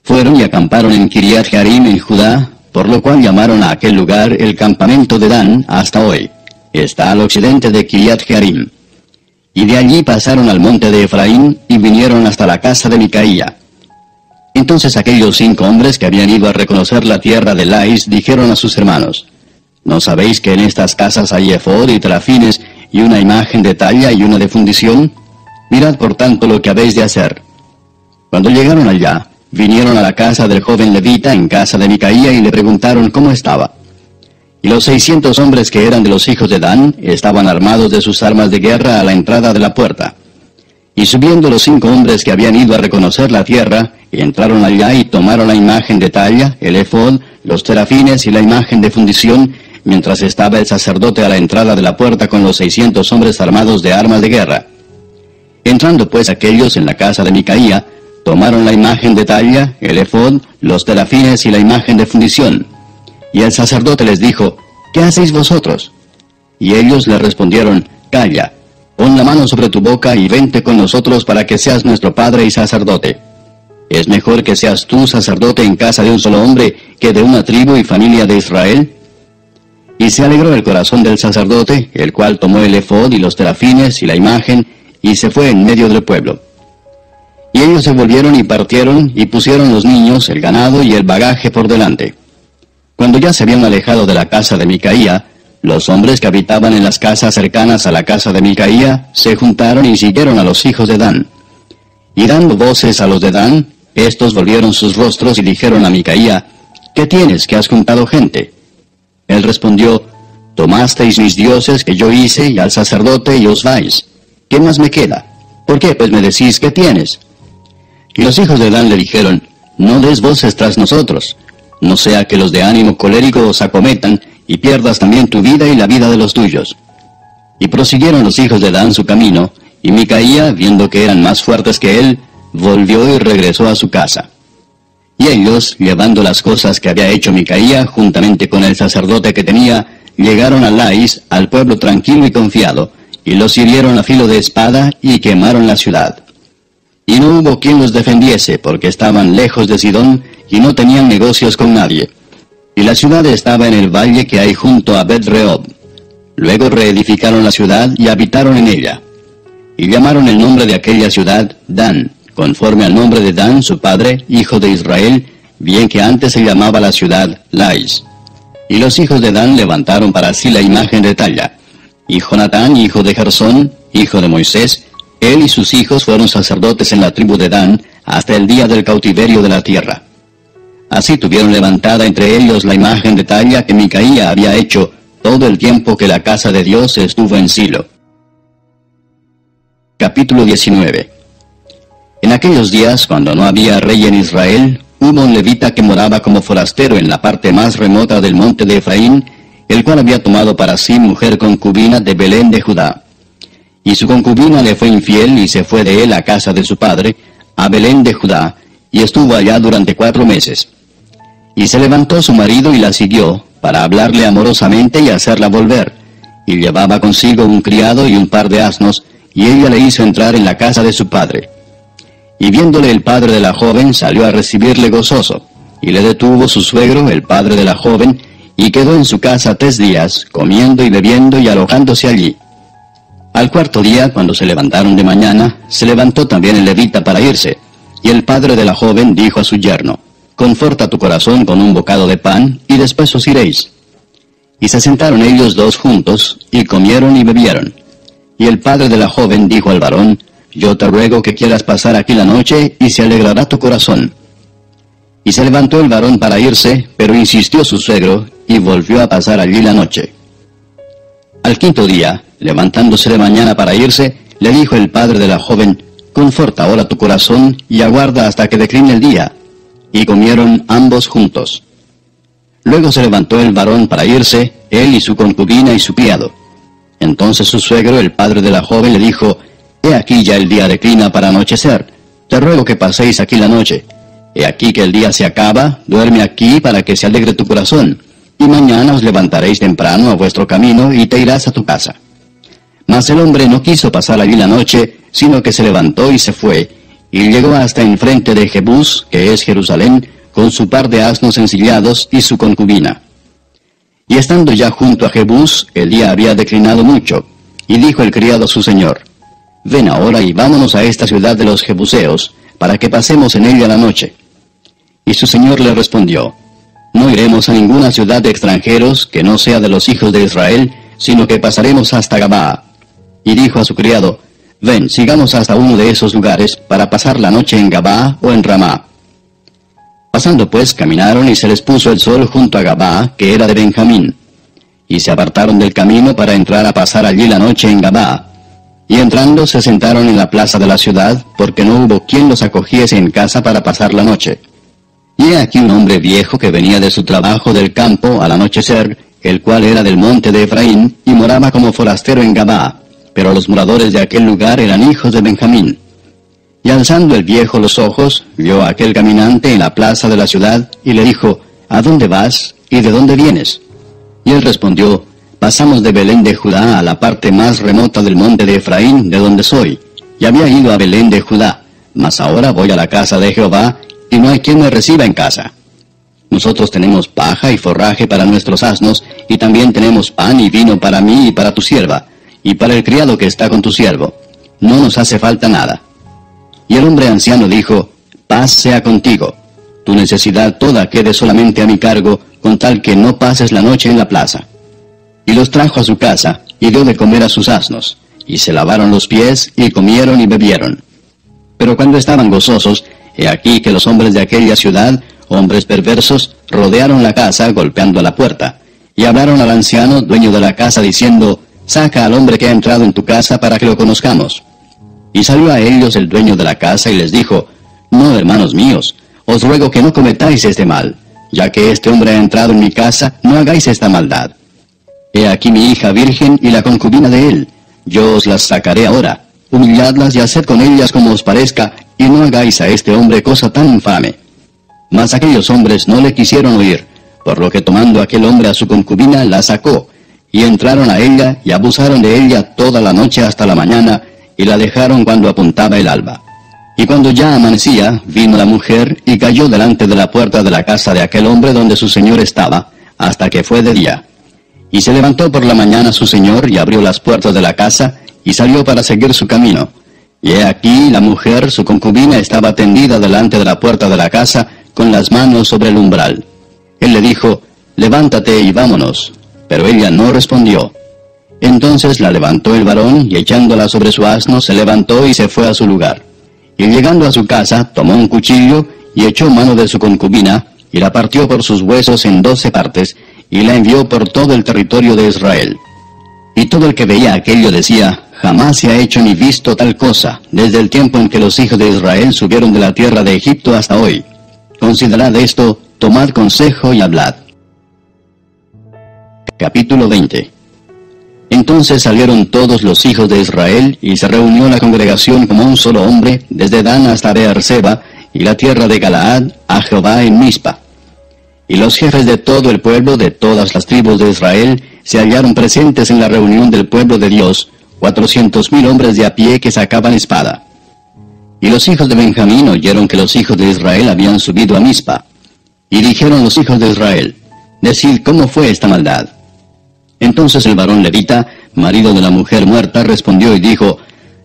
Fueron y acamparon en Kiriat Jearim en Judá, por lo cual llamaron a aquel lugar el campamento de Dan hasta hoy. Está al occidente de Kiriat Jearim. Y de allí pasaron al monte de Efraín y vinieron hasta la casa de Micaía. Entonces aquellos 5 hombres que habían ido a reconocer la tierra de Lais dijeron a sus hermanos, ¿no sabéis que en estas casas hay efod y terafines y una imagen de talla y una de fundición? Mirad por tanto lo que habéis de hacer. Cuando llegaron allá, vinieron a la casa del joven levita en casa de Micaía y le preguntaron cómo estaba. Y los 600 hombres que eran de los hijos de Dan estaban armados de sus armas de guerra a la entrada de la puerta. Y subiendo los 5 hombres que habían ido a reconocer la tierra, y entraron allá y tomaron la imagen de talla, el efod, los terafines y la imagen de fundición, mientras estaba el sacerdote a la entrada de la puerta con los 600 hombres armados de armas de guerra. Entrando pues aquellos en la casa de Micaía, tomaron la imagen de talla, el efod, los terafines y la imagen de fundición. Y el sacerdote les dijo, ¿qué hacéis vosotros? Y ellos le respondieron, calla, pon la mano sobre tu boca y vente con nosotros para que seas nuestro padre y sacerdote. ¿Es mejor que seas tú sacerdote en casa de un solo hombre que de una tribu y familia de Israel? Y se alegró el corazón del sacerdote, el cual tomó el efod y los terafines y la imagen, y se fue en medio del pueblo. Y ellos se volvieron y partieron, y pusieron los niños, el ganado y el bagaje por delante. Cuando ya se habían alejado de la casa de Micaía, los hombres que habitaban en las casas cercanas a la casa de Micaía se juntaron y siguieron a los hijos de Dan. Y dando voces a los de Dan, estos volvieron sus rostros y dijeron a Micaía, ¿qué tienes que has juntado gente? Él respondió, tomasteis mis dioses que yo hice y al sacerdote y os vais. ¿Qué más me queda? ¿Por qué pues me decís qué tienes? Y los hijos de Dan le dijeron, no des voces tras nosotros, no sea que los de ánimo colérico os acometan, y pierdas también tu vida y la vida de los tuyos. Y prosiguieron los hijos de Dan su camino, y Micaía, viendo que eran más fuertes que él, volvió y regresó a su casa. Y ellos, llevando las cosas que había hecho Micaía, juntamente con el sacerdote que tenía, llegaron a Lais, al pueblo tranquilo y confiado, y los hirieron a filo de espada, y quemaron la ciudad. Y no hubo quien los defendiese, porque estaban lejos de Sidón, y no tenían negocios con nadie. Y la ciudad estaba en el valle que hay junto a Bet-Rehob. Luego reedificaron la ciudad y habitaron en ella. Y llamaron el nombre de aquella ciudad Dan, conforme al nombre de Dan, su padre, hijo de Israel, bien que antes se llamaba la ciudad Lais. Y los hijos de Dan levantaron para sí la imagen de talla. Y Jonatán, hijo de Gersón, hijo de Moisés, él y sus hijos fueron sacerdotes en la tribu de Dan hasta el día del cautiverio de la tierra. Así tuvieron levantada entre ellos la imagen de talla que Micaía había hecho todo el tiempo que la casa de Dios estuvo en Silo. Capítulo 19. En aquellos días, cuando no había rey en Israel, hubo un levita que moraba como forastero en la parte más remota del monte de Efraín, el cual había tomado para sí mujer concubina de Belén de Judá. Y su concubina le fue infiel y se fue de él a casa de su padre, a Belén de Judá, y estuvo allá durante 4 meses. Y se levantó su marido y la siguió, para hablarle amorosamente y hacerla volver. Y llevaba consigo un criado y un par de asnos, y ella le hizo entrar en la casa de su padre. Y viéndole el padre de la joven, salió a recibirle gozoso, y le detuvo su suegro, el padre de la joven, y quedó en su casa 3 días, comiendo y bebiendo y alojándose allí. Al 4.º día, cuando se levantaron de mañana, se levantó también el levita para irse, y el padre de la joven dijo a su yerno: «Conforta tu corazón con un bocado de pan, y después os iréis». Y se sentaron ellos 2 juntos, y comieron y bebieron. Y el padre de la joven dijo al varón: «Yo te ruego que quieras pasar aquí la noche, y se alegrará tu corazón». Y se levantó el varón para irse, pero insistió su suegro, y volvió a pasar allí la noche. Al 5.º día, levantándose de mañana para irse, le dijo el padre de la joven: «Conforta ahora tu corazón, y aguarda hasta que decline el día». Y comieron ambos juntos. Luego se levantó el varón para irse, él y su concubina y su criado. Entonces su suegro, el padre de la joven, le dijo: «He aquí ya el día declina para anochecer. Te ruego que paséis aquí la noche. He aquí que el día se acaba, duerme aquí para que se alegre tu corazón, y mañana os levantaréis temprano a vuestro camino y te irás a tu casa». Mas el hombre no quiso pasar allí la noche, sino que se levantó y se fue, y llegó hasta enfrente de Jebús, que es Jerusalén, con su par de asnos ensillados y su concubina. Y estando ya junto a Jebús, el día había declinado mucho, y dijo el criado a su señor: «Ven ahora y vámonos a esta ciudad de los Jebuseos, para que pasemos en ella la noche». Y su señor le respondió: «No iremos a ninguna ciudad de extranjeros que no sea de los hijos de Israel, sino que pasaremos hasta Gabaa». Y dijo a su criado: «Ven, sigamos hasta uno de esos lugares, para pasar la noche en Gabaa o en Ramá». Pasando pues, caminaron y se les puso el sol junto a Gabaa, que era de Benjamín. Y se apartaron del camino para entrar a pasar allí la noche en Gabaa. Y entrando se sentaron en la plaza de la ciudad, porque no hubo quien los acogiese en casa para pasar la noche. Y he aquí un hombre viejo que venía de su trabajo del campo al anochecer, el cual era del monte de Efraín, y moraba como forastero en Gabaa, pero los moradores de aquel lugar eran hijos de Benjamín. Y alzando el viejo los ojos, vio a aquel caminante en la plaza de la ciudad, y le dijo: «¿A dónde vas, y de dónde vienes?». Y él respondió: «Pasamos de Belén de Judá a la parte más remota del monte de Efraín, de donde soy, y había ido a Belén de Judá, mas ahora voy a la casa de Jehová, y no hay quien me reciba en casa. Nosotros tenemos paja y forraje para nuestros asnos, y también tenemos pan y vino para mí y para tu sierva, y para el criado que está con tu siervo. No nos hace falta nada». Y el hombre anciano dijo: «Paz sea contigo. Tu necesidad toda quede solamente a mi cargo, con tal que no pases la noche en la plaza». Y los trajo a su casa, y dio de comer a sus asnos, y se lavaron los pies, y comieron y bebieron. Pero cuando estaban gozosos, he aquí que los hombres de aquella ciudad, hombres perversos, rodearon la casa, golpeando a la puerta, y hablaron al anciano, dueño de la casa, diciendo: «Saca al hombre que ha entrado en tu casa para que lo conozcamos». Y salió a ellos el dueño de la casa y les dijo: «No, hermanos míos, os ruego que no cometáis este mal. Ya que este hombre ha entrado en mi casa, no hagáis esta maldad. He aquí mi hija virgen y la concubina de él. Yo os las sacaré ahora. Humilladlas y haced con ellas como os parezca, y no hagáis a este hombre cosa tan infame». Mas aquellos hombres no le quisieron oír, por lo que tomando aquel hombre a su concubina, la sacó, y entraron a ella, y abusaron de ella toda la noche hasta la mañana, y la dejaron cuando apuntaba el alba. Y cuando ya amanecía, vino la mujer, y cayó delante de la puerta de la casa de aquel hombre donde su señor estaba, hasta que fue de día. Y se levantó por la mañana su señor, y abrió las puertas de la casa, y salió para seguir su camino. Y he aquí la mujer, su concubina, estaba tendida delante de la puerta de la casa, con las manos sobre el umbral. Él le dijo, levántate y vámonos. Pero ella no respondió. Entonces la levantó el varón, y echándola sobre su asno, se levantó y se fue a su lugar. Y llegando a su casa, tomó un cuchillo, y echó mano de su concubina, y la partió por sus huesos en 12 partes, y la envió por todo el territorio de Israel. Y todo el que veía aquello decía, jamás se ha hecho ni visto tal cosa, desde el tiempo en que los hijos de Israel subieron de la tierra de Egipto hasta hoy. Considerad esto, tomad consejo y hablad. Capítulo 20. Entonces salieron todos los hijos de Israel, y se reunió la congregación como un solo hombre, desde Dan hasta Beerseba, y la tierra de Galaad, a Jehová en Mizpa. Y los jefes de todo el pueblo, de todas las tribus de Israel, se hallaron presentes en la reunión del pueblo de Dios, 400,000 hombres de a pie que sacaban espada. Y los hijos de Benjamín oyeron que los hijos de Israel habían subido a Mizpa. Y dijeron los hijos de Israel, decid cómo fue esta maldad. Entonces el varón levita, marido de la mujer muerta, respondió y dijo,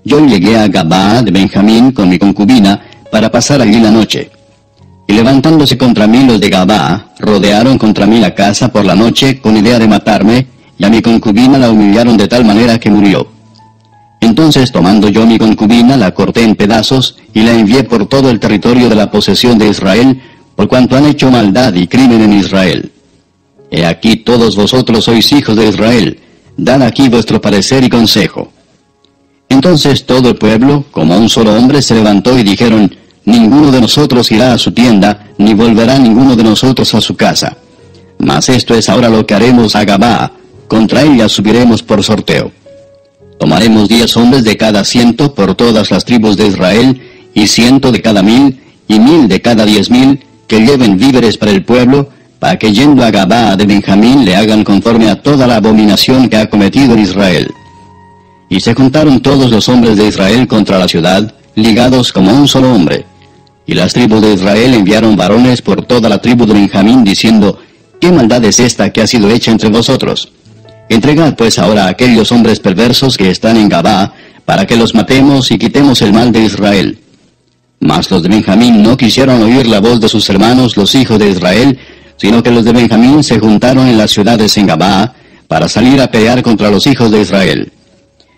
yo llegué a Gabaa de Benjamín con mi concubina, para pasar allí la noche. Y levantándose contra mí los de Gabaa, rodearon contra mí la casa por la noche, con idea de matarme, y a mi concubina la humillaron de tal manera que murió. Entonces, tomando yo mi concubina, la corté en pedazos, y la envié por todo el territorio de la posesión de Israel, por cuanto han hecho maldad y crimen en Israel. He aquí todos vosotros sois hijos de Israel, dad aquí vuestro parecer y consejo. Entonces todo el pueblo, como un solo hombre, se levantó y dijeron, ninguno de nosotros irá a su tienda, ni volverá ninguno de nosotros a su casa. Mas esto es ahora lo que haremos a Gabaa, contra ella subiremos por sorteo. Tomaremos 10 hombres de cada 100 por todas las tribus de Israel, y 100 de cada 1000, y 1000 de cada 10,000, que lleven víveres para el pueblo, para que yendo a Gabaa de Benjamín le hagan conforme a toda la abominación que ha cometido en Israel. Y se juntaron todos los hombres de Israel contra la ciudad, ligados como un solo hombre. Y las tribus de Israel enviaron varones por toda la tribu de Benjamín, diciendo, ¿qué maldad es esta que ha sido hecha entre vosotros? Entregad pues ahora a aquellos hombres perversos que están en Gabaa, para que los matemos y quitemos el mal de Israel. Mas los de Benjamín no quisieron oír la voz de sus hermanos, los hijos de Israel, sino que los de Benjamín se juntaron en las ciudades en Gabaa, para salir a pelear contra los hijos de Israel.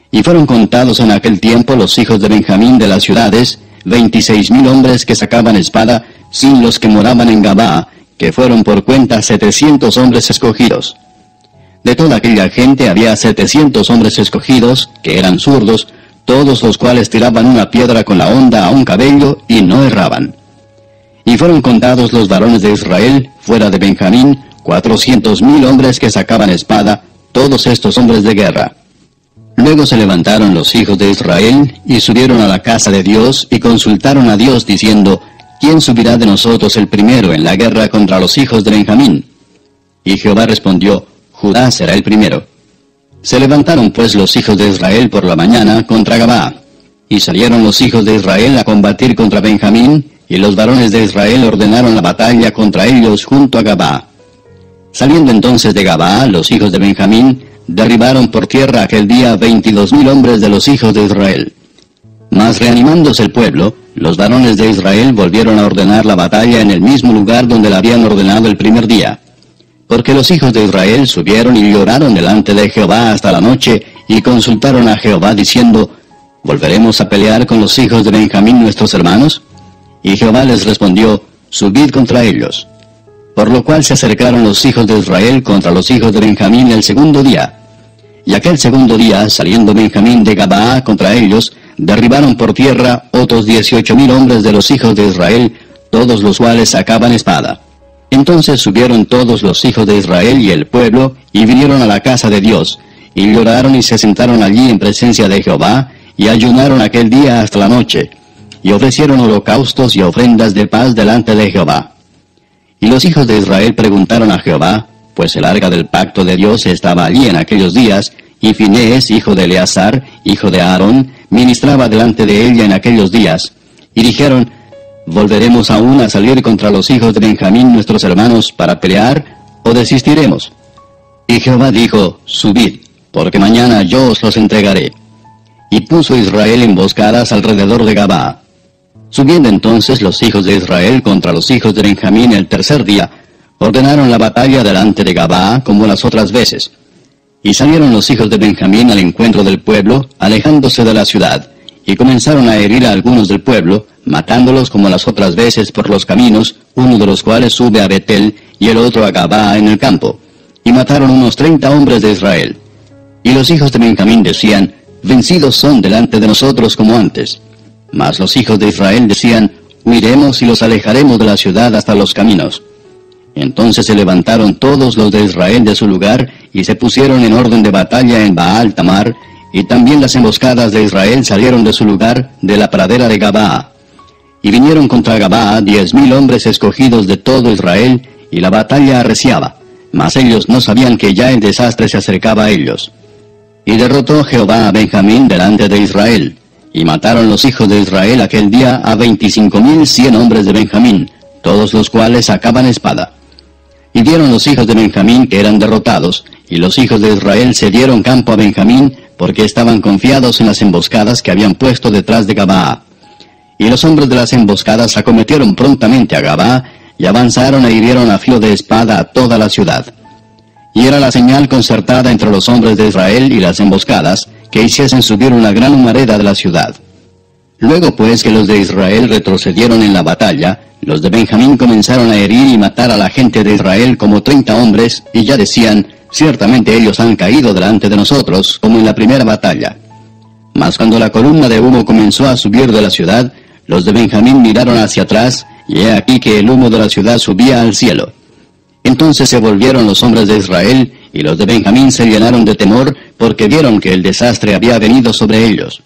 Y fueron contados en aquel tiempo los hijos de Benjamín de las ciudades, 26,000 hombres que sacaban espada, sin los que moraban en Gabaa, que fueron por cuenta 700 hombres escogidos. De toda aquella gente había 700 hombres escogidos, que eran zurdos, todos los cuales tiraban una piedra con la honda a un cabello y no erraban. Y fueron contados los varones de Israel, fuera de Benjamín, 400,000 hombres que sacaban espada, todos estos hombres de guerra. Luego se levantaron los hijos de Israel, y subieron a la casa de Dios, y consultaron a Dios, diciendo, ¿quién subirá de nosotros el primero en la guerra contra los hijos de Benjamín? Y Jehová respondió, Judá será el primero. Se levantaron pues los hijos de Israel por la mañana contra Gabaa, y salieron los hijos de Israel a combatir contra Benjamín, y los varones de Israel ordenaron la batalla contra ellos junto a Gabaa. Saliendo entonces de Gabaa, los hijos de Benjamín derribaron por tierra aquel día 22,000 hombres de los hijos de Israel. Mas reanimándose el pueblo, los varones de Israel volvieron a ordenar la batalla en el mismo lugar donde la habían ordenado el primer día. Porque los hijos de Israel subieron y lloraron delante de Jehová hasta la noche, y consultaron a Jehová diciendo, ¿volveremos a pelear con los hijos de Benjamín nuestros hermanos? Y Jehová les respondió, subid contra ellos. Por lo cual se acercaron los hijos de Israel contra los hijos de Benjamín el segundo día. Y aquel segundo día, saliendo Benjamín de Gabaa contra ellos, derribaron por tierra otros 18,000 hombres de los hijos de Israel, todos los cuales sacaban espada. Entonces subieron todos los hijos de Israel y el pueblo, y vinieron a la casa de Dios, y lloraron y se sentaron allí en presencia de Jehová, y ayunaron aquel día hasta la noche, y ofrecieron holocaustos y ofrendas de paz delante de Jehová. Y los hijos de Israel preguntaron a Jehová, pues el arca del pacto de Dios estaba allí en aquellos días, y Finehés, hijo de Eleazar, hijo de Aarón, ministraba delante de ella en aquellos días. Y dijeron, ¿volveremos aún a salir contra los hijos de Benjamín nuestros hermanos para pelear, o desistiremos? Y Jehová dijo, subid, porque mañana yo os los entregaré. Y puso Israel emboscadas alrededor de Gabaa. Subiendo entonces los hijos de Israel contra los hijos de Benjamín el tercer día, ordenaron la batalla delante de Gabaa como las otras veces. Y salieron los hijos de Benjamín al encuentro del pueblo, alejándose de la ciudad, y comenzaron a herir a algunos del pueblo, matándolos como las otras veces por los caminos, uno de los cuales sube a Betel y el otro a Gabaa en el campo. Y mataron unos 30 hombres de Israel. Y los hijos de Benjamín decían, vencidos son delante de nosotros como antes. Mas los hijos de Israel decían, huiremos y los alejaremos de la ciudad hasta los caminos. Entonces se levantaron todos los de Israel de su lugar, y se pusieron en orden de batalla en Baal Tamar, y también las emboscadas de Israel salieron de su lugar, de la pradera de Gabaa. Y vinieron contra Gabaa 10,000 hombres escogidos de todo Israel, y la batalla arreciaba, mas ellos no sabían que ya el desastre se acercaba a ellos. Y derrotó Jehová a Benjamín delante de Israel, y mataron los hijos de Israel aquel día a 25,100 hombres de Benjamín, todos los cuales sacaban espada. Y vieron los hijos de Benjamín que eran derrotados, y los hijos de Israel se dieron campo a Benjamín, porque estaban confiados en las emboscadas que habían puesto detrás de Gabaa. Y los hombres de las emboscadas acometieron prontamente a Gabaa, y avanzaron e hirieron a filo de espada a toda la ciudad. Y era la señal concertada entre los hombres de Israel y las emboscadas, que hiciesen subir una gran humareda de la ciudad. Luego pues que los de Israel retrocedieron en la batalla, los de Benjamín comenzaron a herir y matar a la gente de Israel como 30 hombres, y ya decían, ciertamente ellos han caído delante de nosotros, como en la primera batalla. Mas cuando la columna de humo comenzó a subir de la ciudad, los de Benjamín miraron hacia atrás, y he aquí que el humo de la ciudad subía al cielo. Entonces se volvieron los hombres de Israel, y los de Benjamín se llenaron de temor, porque vieron que el desastre había venido sobre ellos.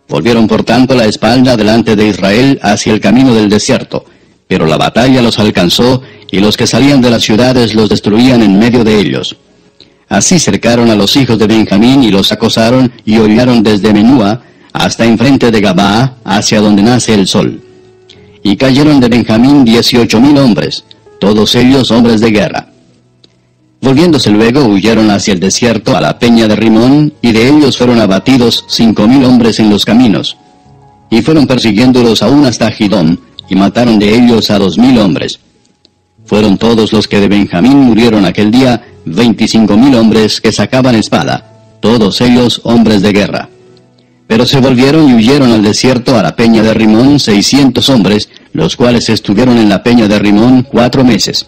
Volvieron por tanto la espalda delante de Israel hacia el camino del desierto, pero la batalla los alcanzó, y los que salían de las ciudades los destruían en medio de ellos. Así cercaron a los hijos de Benjamín, y los acosaron, y hollaron desde Menúa hasta enfrente de Gabaa, hacia donde nace el sol. Y cayeron de Benjamín 18,000 hombres, todos ellos hombres de guerra. Volviéndose luego, huyeron hacia el desierto a la peña de Rimón, y de ellos fueron abatidos 5,000 hombres en los caminos. Y fueron persiguiéndolos aún hasta Gidom, y mataron de ellos a 2,000 hombres. Fueron todos los que de Benjamín murieron aquel día, 25,000 hombres que sacaban espada, todos ellos hombres de guerra. Pero se volvieron y huyeron al desierto a la peña de Rimón 600 hombres, los cuales estuvieron en la peña de Rimón 4 meses.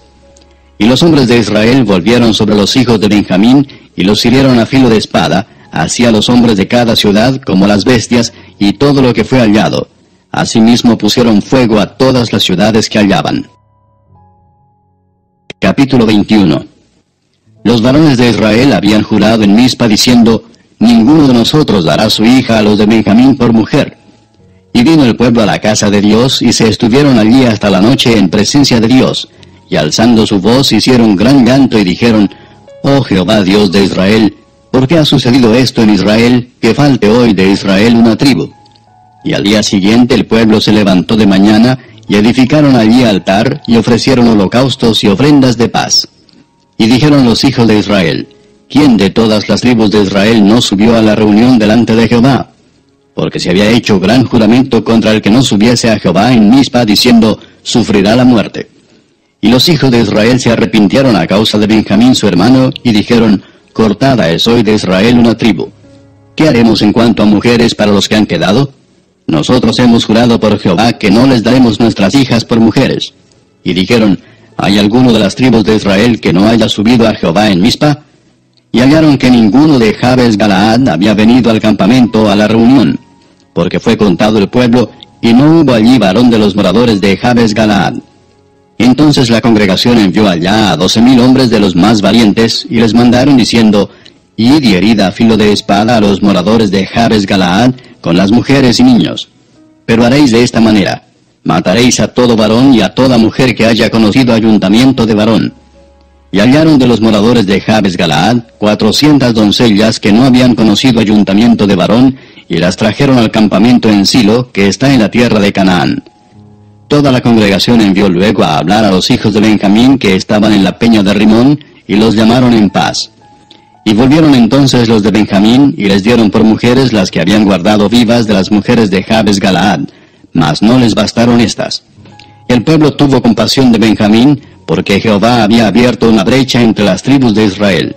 Y los hombres de Israel volvieron sobre los hijos de Benjamín, y los hirieron a filo de espada, hacia los hombres de cada ciudad como las bestias, y todo lo que fue hallado. Asimismo pusieron fuego a todas las ciudades que hallaban. Capítulo 21. Los varones de Israel habían jurado en Mizpa diciendo, ninguno de nosotros dará su hija a los de Benjamín por mujer. Y vino el pueblo a la casa de Dios, y se estuvieron allí hasta la noche en presencia de Dios, y alzando su voz hicieron gran llanto y dijeron, oh Jehová Dios de Israel, ¿por qué ha sucedido esto en Israel, que falte hoy de Israel una tribu? Y al día siguiente el pueblo se levantó de mañana, y edificaron allí altar, y ofrecieron holocaustos y ofrendas de paz. Y dijeron los hijos de Israel, ¿quién de todas las tribus de Israel no subió a la reunión delante de Jehová? Porque se había hecho gran juramento contra el que no subiese a Jehová en Mizpa, diciendo, sufrirá la muerte. Y los hijos de Israel se arrepintieron a causa de Benjamín su hermano, y dijeron, cortada es hoy de Israel una tribu. ¿Qué haremos en cuanto a mujeres para los que han quedado? Nosotros hemos jurado por Jehová que no les daremos nuestras hijas por mujeres. Y dijeron, ¿hay alguno de las tribus de Israel que no haya subido a Jehová en Mizpa? Y hallaron que ninguno de Jabes Galaad había venido al campamento a la reunión, porque fue contado el pueblo, y no hubo allí varón de los moradores de Jabes Galaad. Entonces la congregación envió allá a 12,000 hombres de los más valientes, y les mandaron diciendo, id y herid a filo de espada a los moradores de Jabes Galaad, con las mujeres y niños. Pero haréis de esta manera, mataréis a todo varón y a toda mujer que haya conocido ayuntamiento de varón. Y hallaron de los moradores de Jabes Galaad 400 doncellas que no habían conocido ayuntamiento de varón, y las trajeron al campamento en Silo, que está en la tierra de Canaán. Toda la congregación envió luego a hablar a los hijos de Benjamín que estaban en la peña de Rimón, y los llamaron en paz. Y volvieron entonces los de Benjamín, y les dieron por mujeres las que habían guardado vivas de las mujeres de Jabes Galaad, mas no les bastaron estas. El pueblo tuvo compasión de Benjamín, porque Jehová había abierto una brecha entre las tribus de Israel.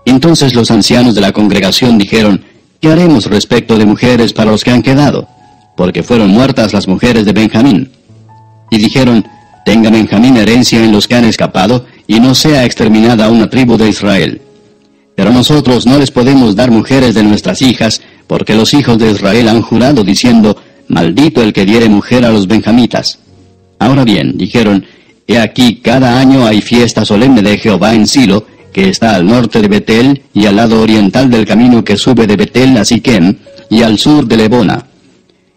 Entonces los ancianos de la congregación dijeron, ¿qué haremos respecto de mujeres para los que han quedado? Porque fueron muertas las mujeres de Benjamín. Y dijeron, tenga Benjamín herencia en los que han escapado, y no sea exterminada una tribu de Israel. Pero nosotros no les podemos dar mujeres de nuestras hijas, porque los hijos de Israel han jurado diciendo, maldito el que diere mujer a los benjamitas. Ahora bien, dijeron, he aquí cada año hay fiesta solemne de Jehová en Silo, que está al norte de Betel, y al lado oriental del camino que sube de Betel a Siquem, y al sur de Lebona.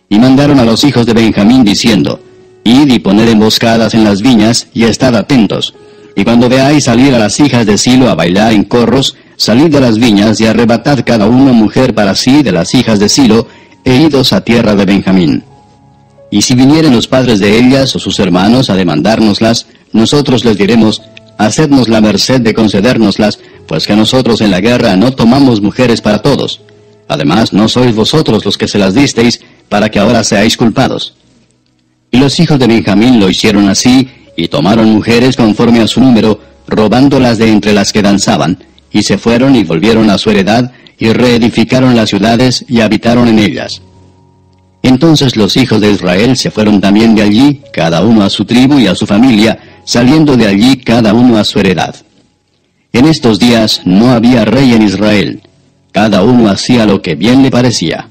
Y mandaron a los hijos de Benjamín diciendo, id y poned emboscadas en las viñas, y estad atentos. Y cuando veáis salir a las hijas de Silo a bailar en corros, salid de las viñas y arrebatad cada uno mujer para sí de las hijas de Silo, e idos a tierra de Benjamín. Y si vinieren los padres de ellas o sus hermanos a demandárnoslas, nosotros les diremos, hacednos la merced de concedérnoslas, pues que nosotros en la guerra no tomamos mujeres para todos. Además, no sois vosotros los que se las disteis, para que ahora seáis culpados. Y los hijos de Benjamín lo hicieron así, y tomaron mujeres conforme a su número, robándolas de entre las que danzaban, y se fueron y volvieron a su heredad, y reedificaron las ciudades, y habitaron en ellas. Entonces los hijos de Israel se fueron también de allí, cada uno a su tribu y a su familia, saliendo de allí cada uno a su heredad. En estos días no había rey en Israel, cada uno hacía lo que bien le parecía.